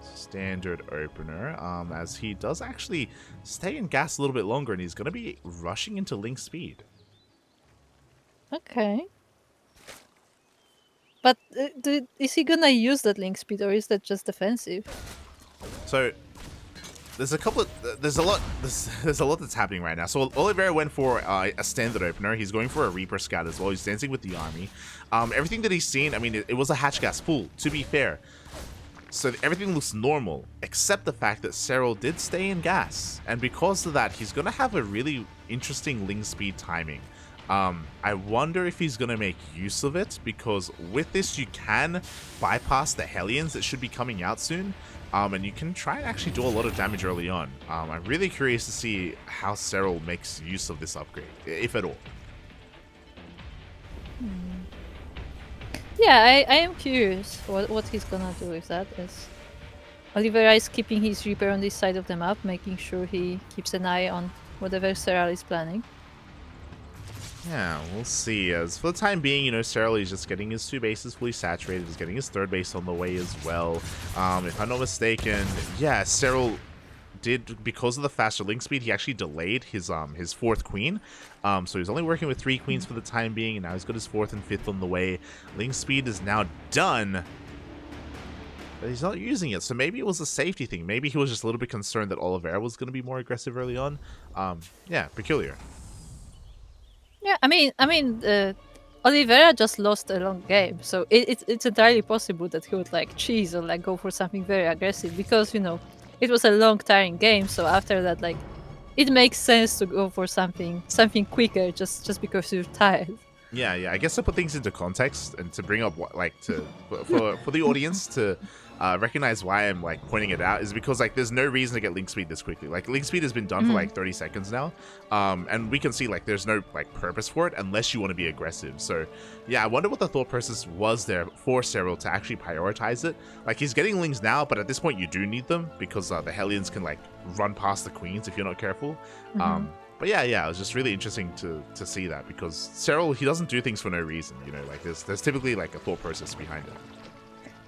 standard opener, as he does actually stay in gas a little bit longer, and he's going to be rushing into link speed. Okay. But is he gonna use that link speed, or is that just defensive? So there's a lot that's happening right now. So Oliveira went for a standard opener. He's going for a Reaper Scout as well. He's dancing with the army. Everything that he's seen, I mean, it was a hatch gas pool, to be fair. So everything looks normal, except the fact that Serral did stay in gas. And because of that, he's going to have a really interesting link speed timing. I wonder if he's going to make use of it, because with this you can bypass the Hellions that should be coming out soon. And you can try and actually do a lot of damage early on. I'm really curious to see how Serral makes use of this upgrade, if at all. Yeah, I am curious what he's gonna do with that. As Oliveira is keeping his Reaper on this side of the map, making sure he keeps an eye on whatever Serral is planning. Yeah, we'll see. As for the time being, you know, Serral is just getting his 2 bases fully saturated. He's getting his 3rd base on the way as well. If I'm not mistaken, yeah, Serral did, because of the faster link speed, he actually delayed his 4th queen. So he's only working with 3 queens for the time being, and now he's got his 4th and 5th on the way. Link speed is now done, but he's not using it. So maybe it was a safety thing. Maybe he was just a little bit concerned that Oliveira was going to be more aggressive early on. Yeah, peculiar. Yeah, I mean, Oliveira just lost a long game, so it's entirely possible that he would like cheese or like go for something very aggressive, because, you know, it was a long tiring game. So after that, like, it makes sense to go for something quicker just because you're tired. Yeah. I guess to put things into context and to bring up what, like, for the audience to recognize why I'm like pointing it out, is because like there's no reason to get link speed this quickly. Like link speed has been done for like 30 seconds now, and we can see like there's no like purpose for it unless you want to be aggressive. So yeah, I wonder what the thought process was there for Serral to actually prioritize it. Like he's getting links now, but at this point you do need them, because the Hellions can like run past the queens if you're not careful. But yeah, it was just really interesting to see that, because Serral, he doesn't do things for no reason, you know, like there's typically like a thought process behind it.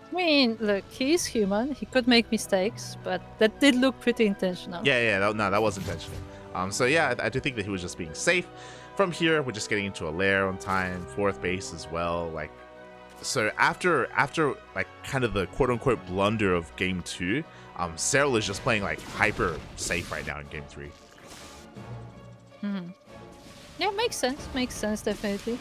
I mean, look, he's human. He could make mistakes, but that did look pretty intentional. Yeah, that was intentional. So yeah, I do think that he was just being safe. From here, we're just getting into a lair on time, 4th base as well. Like, so after like kind of the quote-unquote blunder of game 2, Serral is just playing like hyper safe right now in game 3. Yeah, makes sense, definitely.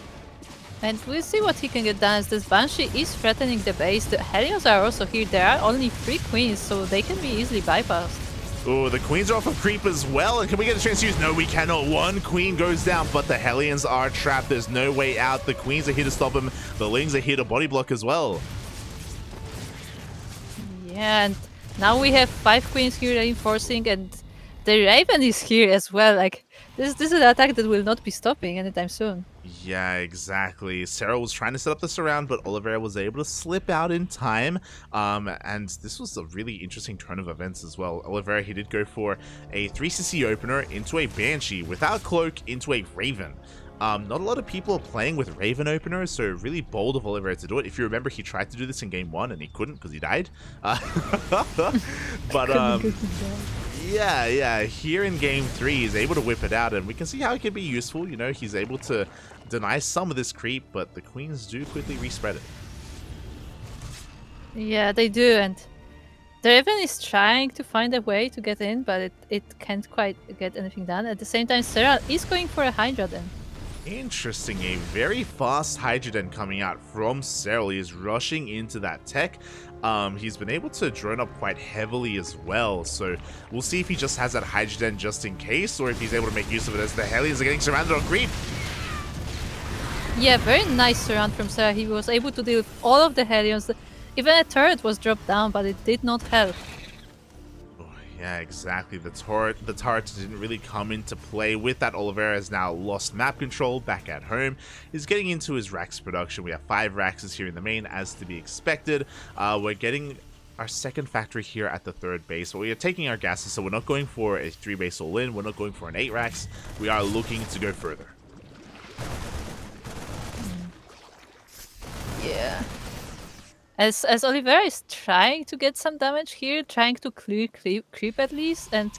And we'll see what he can get done, as this Banshee is threatening the base. The Hellions are also here. There are only 3 queens, so they can be easily bypassed. Oh, the queens are off of creep as well. And can we get a chance to use? No, we cannot. One queen goes down, but the Hellions are trapped. There's no way out. The queens are here to stop them. The Lings are here to body block as well. Yeah, and now we have 5 queens here reinforcing, and the Raven is here as well. Like, this is an attack that will not be stopping anytime soon. Yeah, exactly. Serral was trying to set up the surround, but Oliveira was able to slip out in time. And this was a really interesting turn of events as well. Oliveira, he did go for a 3cc opener into a Banshee without cloak into a Raven. Not a lot of people are playing with Raven openers, so really bold of Oliveira to do it. If you remember, he tried to do this in game 1 and he couldn't because he died. But yeah, here in game 3, he's able to whip it out, and we can see how it can be useful. You know, he's able to deny some of this creep, but the queens do quickly respread it. Yeah, they do, and the Raven is trying to find a way to get in, but it can't quite get anything done. At the same time, Serral is going for a Hydra then. Interesting, a very fast Hydra coming out from Serral. He is rushing into that tech. He's been able to drone up quite heavily as well, so we'll see if he just has that Hydra just in case, or if he's able to make use of it as the Hellions are getting surrounded on creep. Yeah, very nice surround from Serral. He was able to deal with all of the Hellions. Even a turret was dropped down, but it did not help. Yeah, exactly. The turret didn't really come into play. With that, Oliveira has now lost map control back at home. He's getting into his Rax production. We have 5 Raxes here in the main, as to be expected. We're getting our second factory here at the 3rd base, but we are taking our gases, so we're not going for a 3 base all-in. We're not going for an 8 Rax. We are looking to go further. Yeah. As Oliveira is trying to get some damage here, trying to clear creep at least, and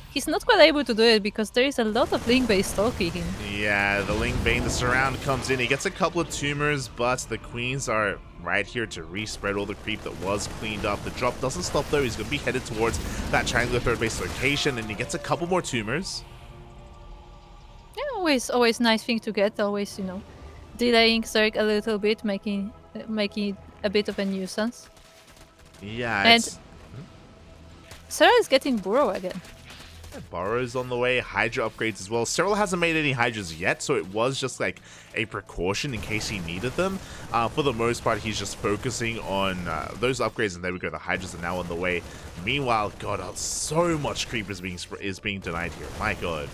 he's not quite able to do it because there is a lot of Ling base stalking him. Yeah, the Ling Bane, the surround comes in. He gets a couple of tumors, but the queens are right here to respread all the creep that was cleaned up. The drop doesn't stop though. He's going to be headed towards that triangular 3rd base location, and he gets a couple more tumors. Yeah, always nice thing to get. Always, you know, delaying Zerg a little bit, making a bit of a nuisance. Yeah, and Serral is getting Burrow again. Burrow's on the way, Hydra upgrades as well. Serral hasn't made any Hydras yet, so it was just like a precaution in case he needed them. For the most part, he's just focusing on those upgrades, and there we go. The Hydras are now on the way. Meanwhile, God, so much creep is being denied here. My God.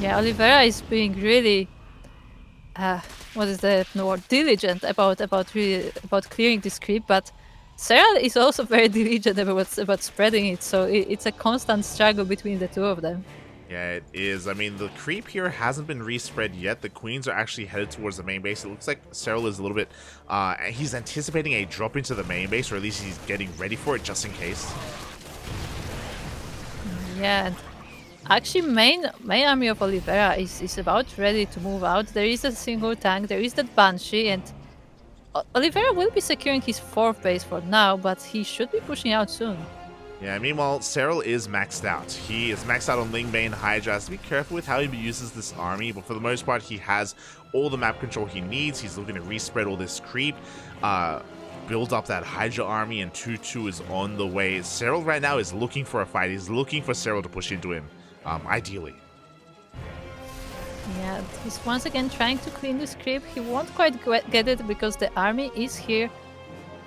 Yeah, Oliveira is being really what is the word? Diligent about clearing this creep, but Serral is also very diligent about spreading it, so it's a constant struggle between the two of them. Yeah, it is. I mean, the creep here hasn't been respread yet. The queens are actually headed towards the main base. It looks like Serral is a little bit he's anticipating a drop into the main base, or at least he's getting ready for it just in case. Yeah. Actually, main army of Oliveira is about ready to move out. There is a single tank, there is that Banshee, and Oliveira will be securing his 4th base for now, but he should be pushing out soon. Yeah, meanwhile, Serral is maxed out. He is maxed out on Lingbane Hydra. Has to be careful with how he uses this army, but for the most part, he has all the map control he needs. He's looking to respread all this creep, build up that Hydra army, and 2-2 is on the way. Serral right now is looking for a fight. He's looking for Serral to push into him. Ideally. Yeah, he's once again trying to clean this creep. He won't quite get it because the army is here.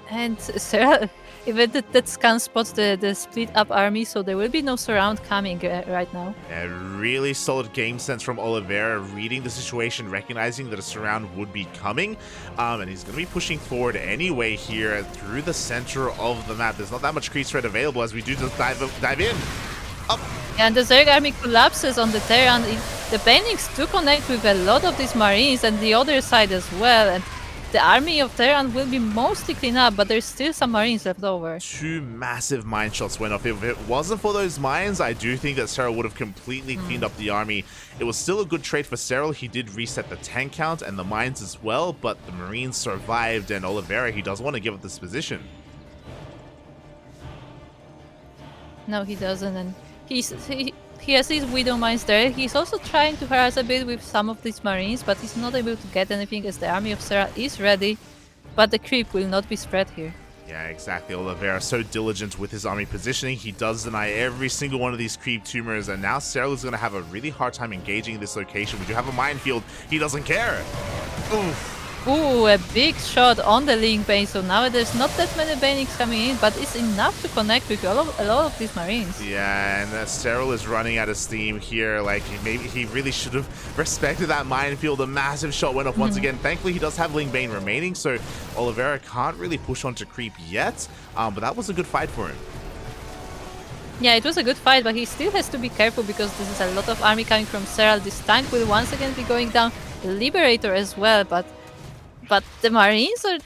And Serral, even that scan spots the split up army, so there will be no surround coming right now. A really solid game sense from Oliveira, reading the situation, recognizing that a surround would be coming. And he's going to be pushing forward anyway here through the center of the map. There's not that much creep threat available as we do just dive in. Up. And the Zerg army collapses on the Terran. The Banings do connect with a lot of these Marines and the other side as well. And the army of Terran will be mostly cleaned up, but there's still some Marines left over. 2 massive mine shots went off. If it wasn't for those mines, I do think that Serral would have completely cleaned up the army. It was still a good trade for Serral. He did reset the tank count and the mines as well, but the Marines survived, and Oliveira, he doesn't want to give up this position. No, he doesn't, and he has his Widow mines there. He's also trying to harass a bit with some of these Marines, but he's not able to get anything as the army of Serral is ready, but the creep will not be spread here. Yeah, exactly. Oliveira so diligent with his army positioning. He does deny every single one of these creep tumors, and now Serral is going to have a really hard time engaging this location. We do have a minefield. He doesn't care. Oof. Ooh, a big shot on the link bane. So now there's not that many banings coming in, but it's enough to connect with a lot of these marines. Yeah, and Serral is running out of steam here. Like, maybe he really should have respected that minefield. A massive shot went off once again. Thankfully, he does have Ling Bane remaining, so Oliveira can't really push onto creep yet. But that was a good fight for him. Yeah, it was a good fight, but he still has to be careful because this is a lot of army coming from Serral. This tank will once again be going down. The Liberator as well, but the Marines are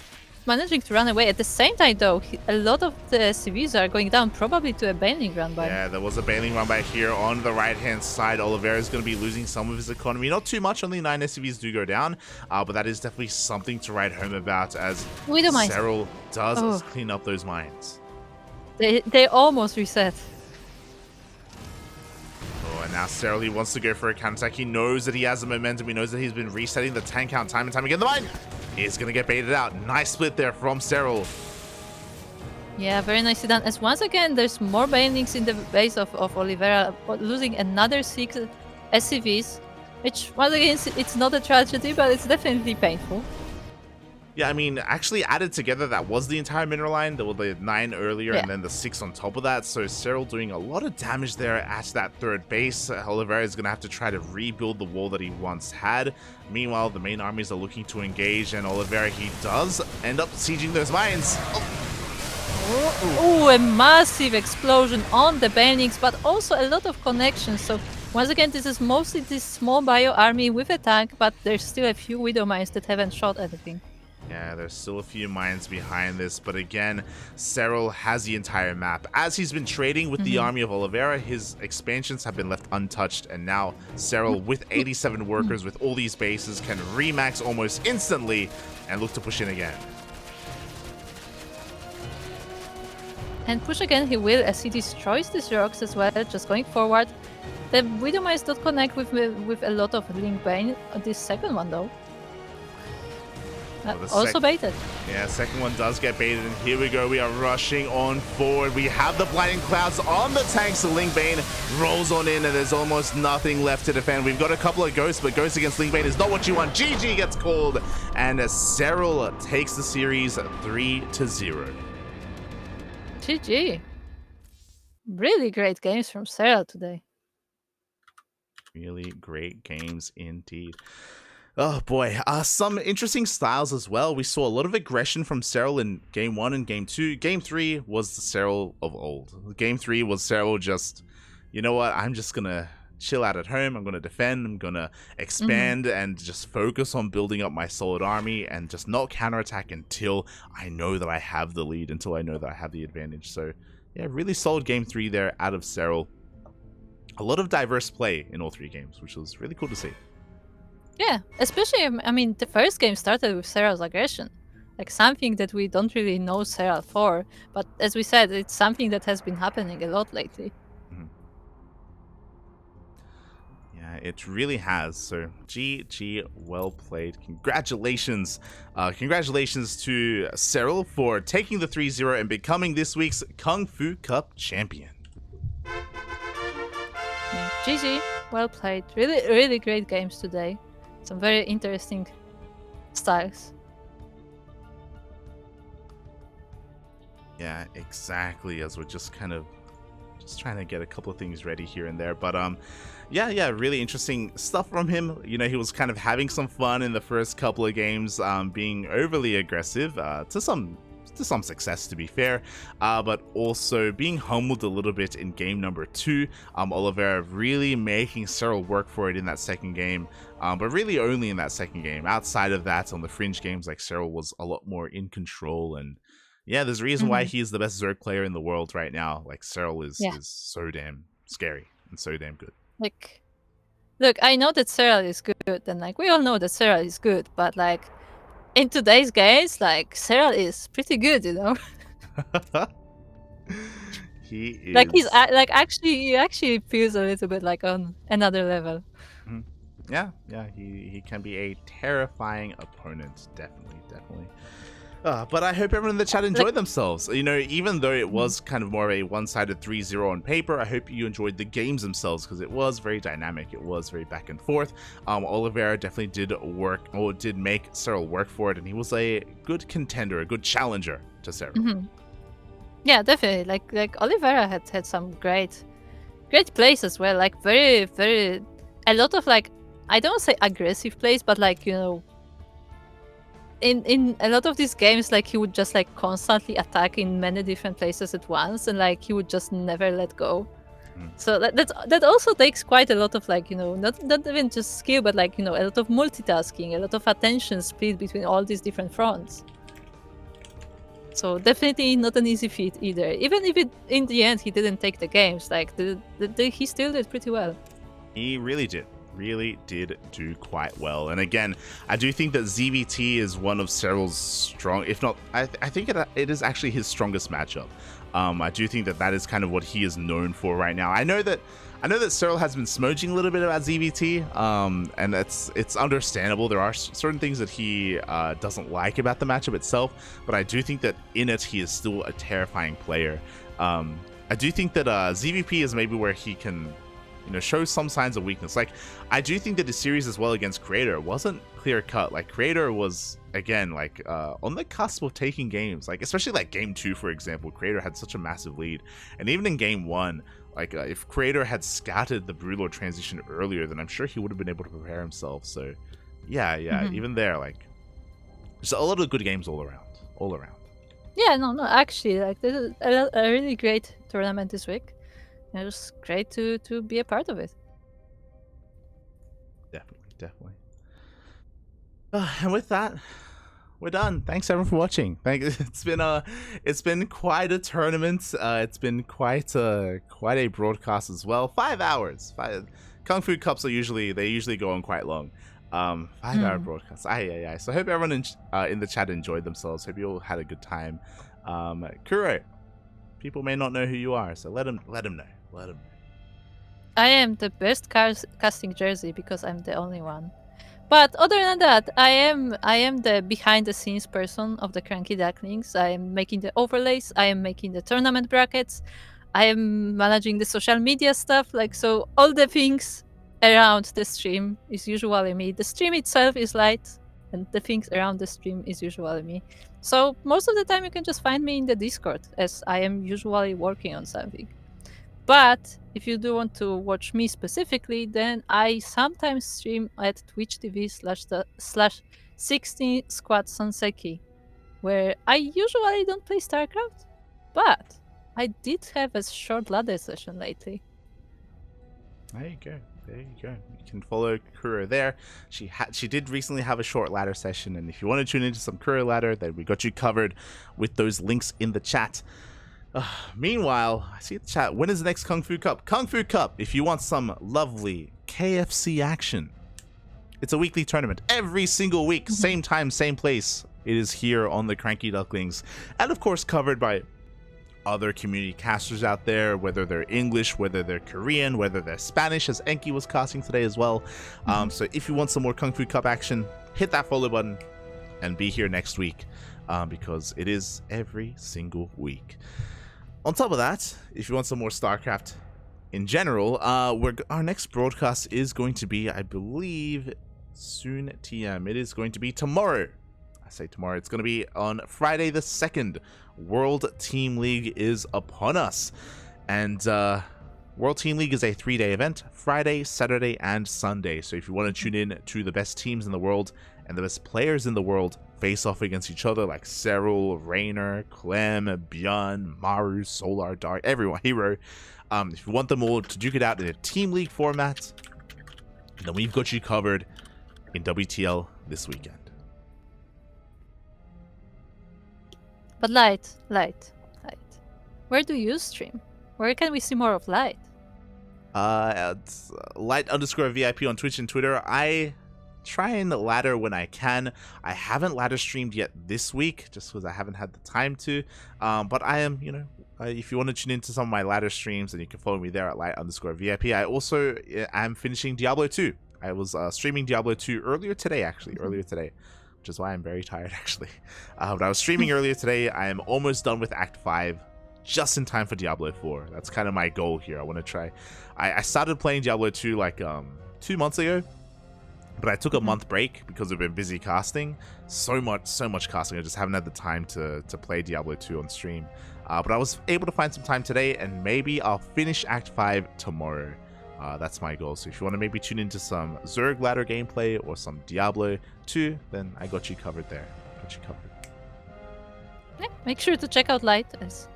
managing to run away. At the same time, though, a lot of the SCVs are going down, probably to a baning run by. Yeah, there was a baning run by here on the right-hand side. Oliveira is going to be losing some of his economy. Not too much, only 9 SCVs do go down, but that is definitely something to write home about as Serral does clean up those mines. They almost reset. And now Serral, he wants to go for a counterattack. He knows that he has the momentum. He knows that he's been resetting the tank count time and time again. The mine is going to get baited out. Nice split there from Serral. Yeah, very nicely done. As once again, there's more banings in the base of Oliveira, losing another 6 SCVs, which, once again, it's not a tragedy, but it's definitely painful. Yeah, I mean, actually added together, that was the entire mineral line. There were the 9 earlier and then the 6 on top of that. So Serral doing a lot of damage there at that third base. Oliveira is going to have to try to rebuild the wall that he once had. Meanwhile, the main armies are looking to engage, and Oliveira, he does end up sieging those mines. Oh, a massive explosion on the banings, but also a lot of connections. So once again, this is mostly this small bio army with a tank, but there's still a few Widow mines that haven't shot anything. Yeah, there's still a few mines behind this, but again, Serral has the entire map. As he's been trading with the army of Oliveira, his expansions have been left untouched, and now Serral, with 87 workers with all these bases, can remax almost instantly and look to push in again. And push again he will, as he destroys these rocks as well, just going forward. The Widow mines don't connect with a lot of Link Bane. This second one, though. Also baited. Yeah, second one does get baited, and here we go. We are rushing on forward. We have the blinding clouds on the tanks. The Ling Bane rolls on in, and there's almost nothing left to defend. We've got a couple of ghosts, but ghosts against Ling Bane is not what you want. GG gets called, and Serral takes the series 3-0. GG. Really great games from Serral today. Really great games indeed. Oh boy, some interesting styles as well. We saw a lot of aggression from Serral in Game 1 and Game 2. Game 3 was the Serral of old. Game 3 was Serral just, you know what, I'm just gonna chill out at home, I'm gonna defend, I'm gonna expand and just focus on building up my solid army and just not counterattack until I know that I have the lead, until I know that I have the advantage. So yeah, really solid Game 3 there out of Serral. A lot of diverse play in all 3 games, which was really cool to see. Yeah, especially, I mean, the first game started with Serral's aggression. Like something that we don't really know Serral for, but as we said, it's something that has been happening a lot lately. Yeah, it really has. So GG, well played. Congratulations. Congratulations to Serral for taking the 3-0 and becoming this week's KungFu Cup champion. Yeah, GG, well played. Really, really great games today. Some very interesting styles. Yeah, exactly. As we're just kind of trying to get a couple of things ready here and there, but yeah, really interesting stuff from him. You know, he was kind of having some fun in the first couple of games, being overly aggressive to some success, to be fair, but also being humbled a little bit in game number 2. Oliveira really making Serral work for it in that second game, but really only in that second game. Outside of that, on the fringe games, like, Serral was a lot more in control, and yeah, there's a reason why he is the best Zerg player in the world right now. Like, Serral is so damn scary and so damn good. Like, look, I know that Serral is good, and like we all know that Serral is good, but like in today's games, like, Serral is pretty good, you know. He is. Like, he's like he actually feels a little bit like on another level. Yeah, he can be a terrifying opponent, definitely. But I hope everyone in the chat enjoyed Like, themselves. You know, even though it Mhm. was kind of more of a one-sided 3-0 on paper, I hope you enjoyed the games themselves because it was very dynamic. It was very back and forth. Oliveira definitely did make Serral work for it, and he was a good contender, a good challenger to Serral. Mhm. Yeah, definitely. Like Oliveira had some great plays as well. Like very a lot of like, I don't say aggressive plays, but like, you know, in a lot of these games, like he would just like constantly attack in many different places at once, and like he would just never let go. So that also takes quite a lot of like, you know, not even just skill, but like, you know, a lot of multitasking, a lot of attention split between all these different fronts. So definitely not an easy feat either. Even if in the end he didn't take the games, like he still did pretty well. He really did do quite well. And again, I do think that ZvT is one of Serral's strong, if not, I think it is actually his strongest matchup. I do think that is kind of what he is known for right now. I know that Serral has been smudging a little bit about ZvT, and it's understandable. There are certain things that he doesn't like about the matchup itself, but I do think that in it he is still a terrifying player. I do think that ZvP is maybe where he can, you know, show some signs of weakness. Like, I do think that the series as well against Creator wasn't clear cut. Like, Creator was, again, like on the cusp of taking games. Like, especially like game 2, for example, Creator had such a massive lead, and even in game 1, like if Creator had scouted the Brulor transition earlier, then I'm sure he would have been able to prepare himself. So yeah, even there, like, there's a lot of good games all around. Yeah, no, actually, like this is a really great tournament this week. It was great to be a part of it. Definitely. And with that, we're done. Thanks everyone for watching. It's been quite a tournament. It's been quite a broadcast as well. 5 hours. KungFu Cups usually go on quite long. 5-hour broadcasts. So I hope everyone in the chat enjoyed themselves. Hope you all had a good time. Kuro, people may not know who you are, so let them know. I am the best casting jersey because I'm the only one. But other than that, I am the behind the scenes person of the CranKy Ducklings. I am making the overlays, I am making the tournament brackets, I am managing the social media stuff, like, so all the things around the stream is usually me. The stream itself is light, and the things around the stream is usually me. So most of the time you can just find me in the Discord, as I am usually working on something. But if you do want to watch me specifically, then I sometimes stream at Twitch TV/16 Squad Sonseki, where I usually don't play StarCraft, but I did have a short ladder session lately. There you go. You can follow Kuro there. She did recently have a short ladder session, and if you want to tune into some Kuro ladder, then we got you covered with those links in the chat. Meanwhile, I see the chat. When is the next KungFu Cup? KungFu Cup, if you want some lovely KFC action. It's a weekly tournament. Every single week, same time, same place. It is here on the CranKy Ducklings. And of course, covered by other community casters out there, whether they're English, whether they're Korean, whether they're Spanish, as Enki was casting today as well. So if you want some more KungFu Cup action, hit that follow button and be here next week, because it is every single week. On top of that, if you want some more StarCraft in general, our next broadcast is going to be, I believe, soon TM. It is going to be tomorrow. I say tomorrow. It's going to be on Friday the 2nd. World Team League is upon us. And World Team League is a 3-day event, Friday, Saturday, and Sunday. So if you want to tune in to the best teams in the world and the best players in the world face off against each other, like Serral, Raynor, Clem, Bjorn, Maru, Solar, Dark, everyone, Hero. If you want them all to duke it out in a Team League format, then we've got you covered in WTL this weekend. But Light. Where do you stream? Where can we see more of Light? It's Light_VIP on Twitch and Twitter. I try and ladder when I can. I haven't ladder streamed yet this week, just because I haven't had the time to. But I am, if you want to tune into some of my ladder streams, then you can follow me there at Light_VIP. I also am finishing Diablo 2. I was streaming Diablo 2 earlier today, which is why I'm very tired actually. But I was streaming earlier today. I am almost done with Act 5, just in time for Diablo 4. That's kind of my goal here. I want to try. I started playing Diablo 2 like 2 months ago, but I took a month break because I've been busy casting. So much casting. I just haven't had the time to play Diablo 2 on stream. But I was able to find some time today, and maybe I'll finish Act 5 tomorrow. That's my goal. So if you want to maybe tune into some Zerg ladder gameplay or some Diablo 2, then I got you covered there. Got you covered. Yeah, make sure to check out Light, as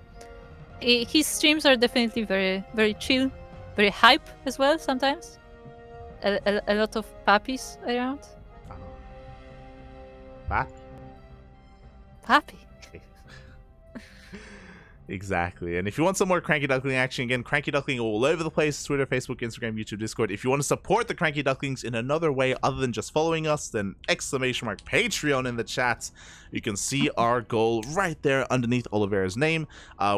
his streams are definitely very, very chill, very hype as well sometimes. A lot of puppies around. Puppy. Exactly. And if you want some more CranKy Duckling action, again, CranKy Duckling all over the place: Twitter, Facebook, Instagram, YouTube, Discord. If you want to support the CranKy Ducklings in another way other than just following us, then !Patreon in the chat. You can see our goal right there underneath Oliveira's name.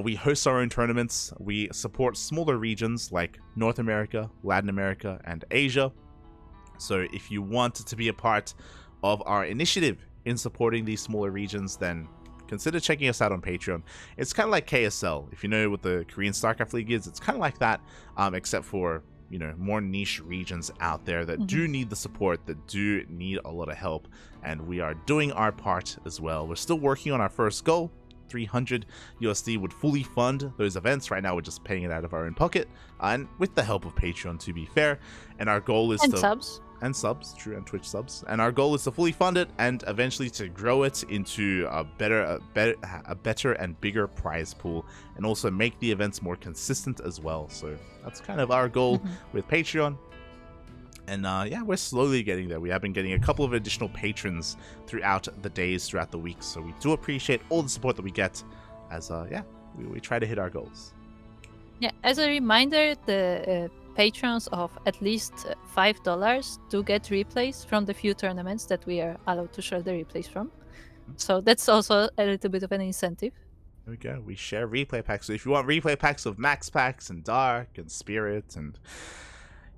We host our own tournaments. We support smaller regions like North America, Latin America, and Asia. So if you want to be a part of our initiative in supporting these smaller regions, then consider checking us out on Patreon. It's kind of like KSL. If you know what the Korean StarCraft League is, it's kind of like that, except for, you know, more niche regions out there that do need the support, that do need a lot of help, and we are doing our part as well. We're still working on our first goal. 300 USD would fully fund those events. Right now we're just paying it out of our own pocket, and with the help of Patreon, to be fair. And our goal is and subs, true, and Twitch subs. And our goal is to fully fund it and eventually to grow it into a better and bigger prize pool, and also make the events more consistent as well. So that's kind of our goal with Patreon. And yeah, we're slowly getting there. We have been getting a couple of additional patrons throughout the days, throughout the weeks. So we do appreciate all the support that we get, as yeah, we try to hit our goals. Yeah, as a reminder, the patrons of at least $5 do get replays from the few tournaments that we are allowed to share the replays from. So that's also a little bit of an incentive. There we go. We share replay packs. So if you want replay packs of Max Packs and Dark and Spirit and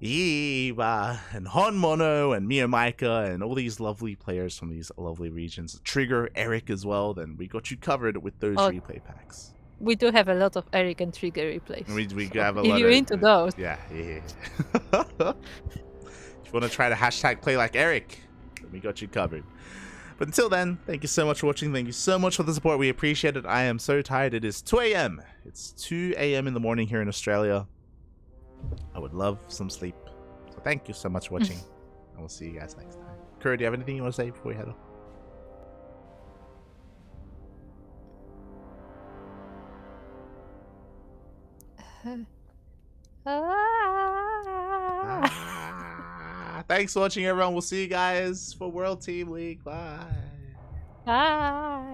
Eva and Honmono and Miyamaika and all these lovely players from these lovely regions, Trigger, Eric as well, then we got you covered with those replay packs. We do have a lot of Eric and Trigger replays. We so have a if lot you're of, into those. Yeah. If you want to try to hashtag play like Eric, then we got you covered. But until then, thank you so much for watching. Thank you so much for the support. We appreciate it. I am so tired. It is 2 a.m. It's 2 a.m. in the morning here in Australia. I would love some sleep. So thank you so much for watching. And we'll see you guys next time. Kura, do you have anything you want to say before we head off? Thanks for watching, everyone. We'll see you guys for World Team League. Bye. Bye.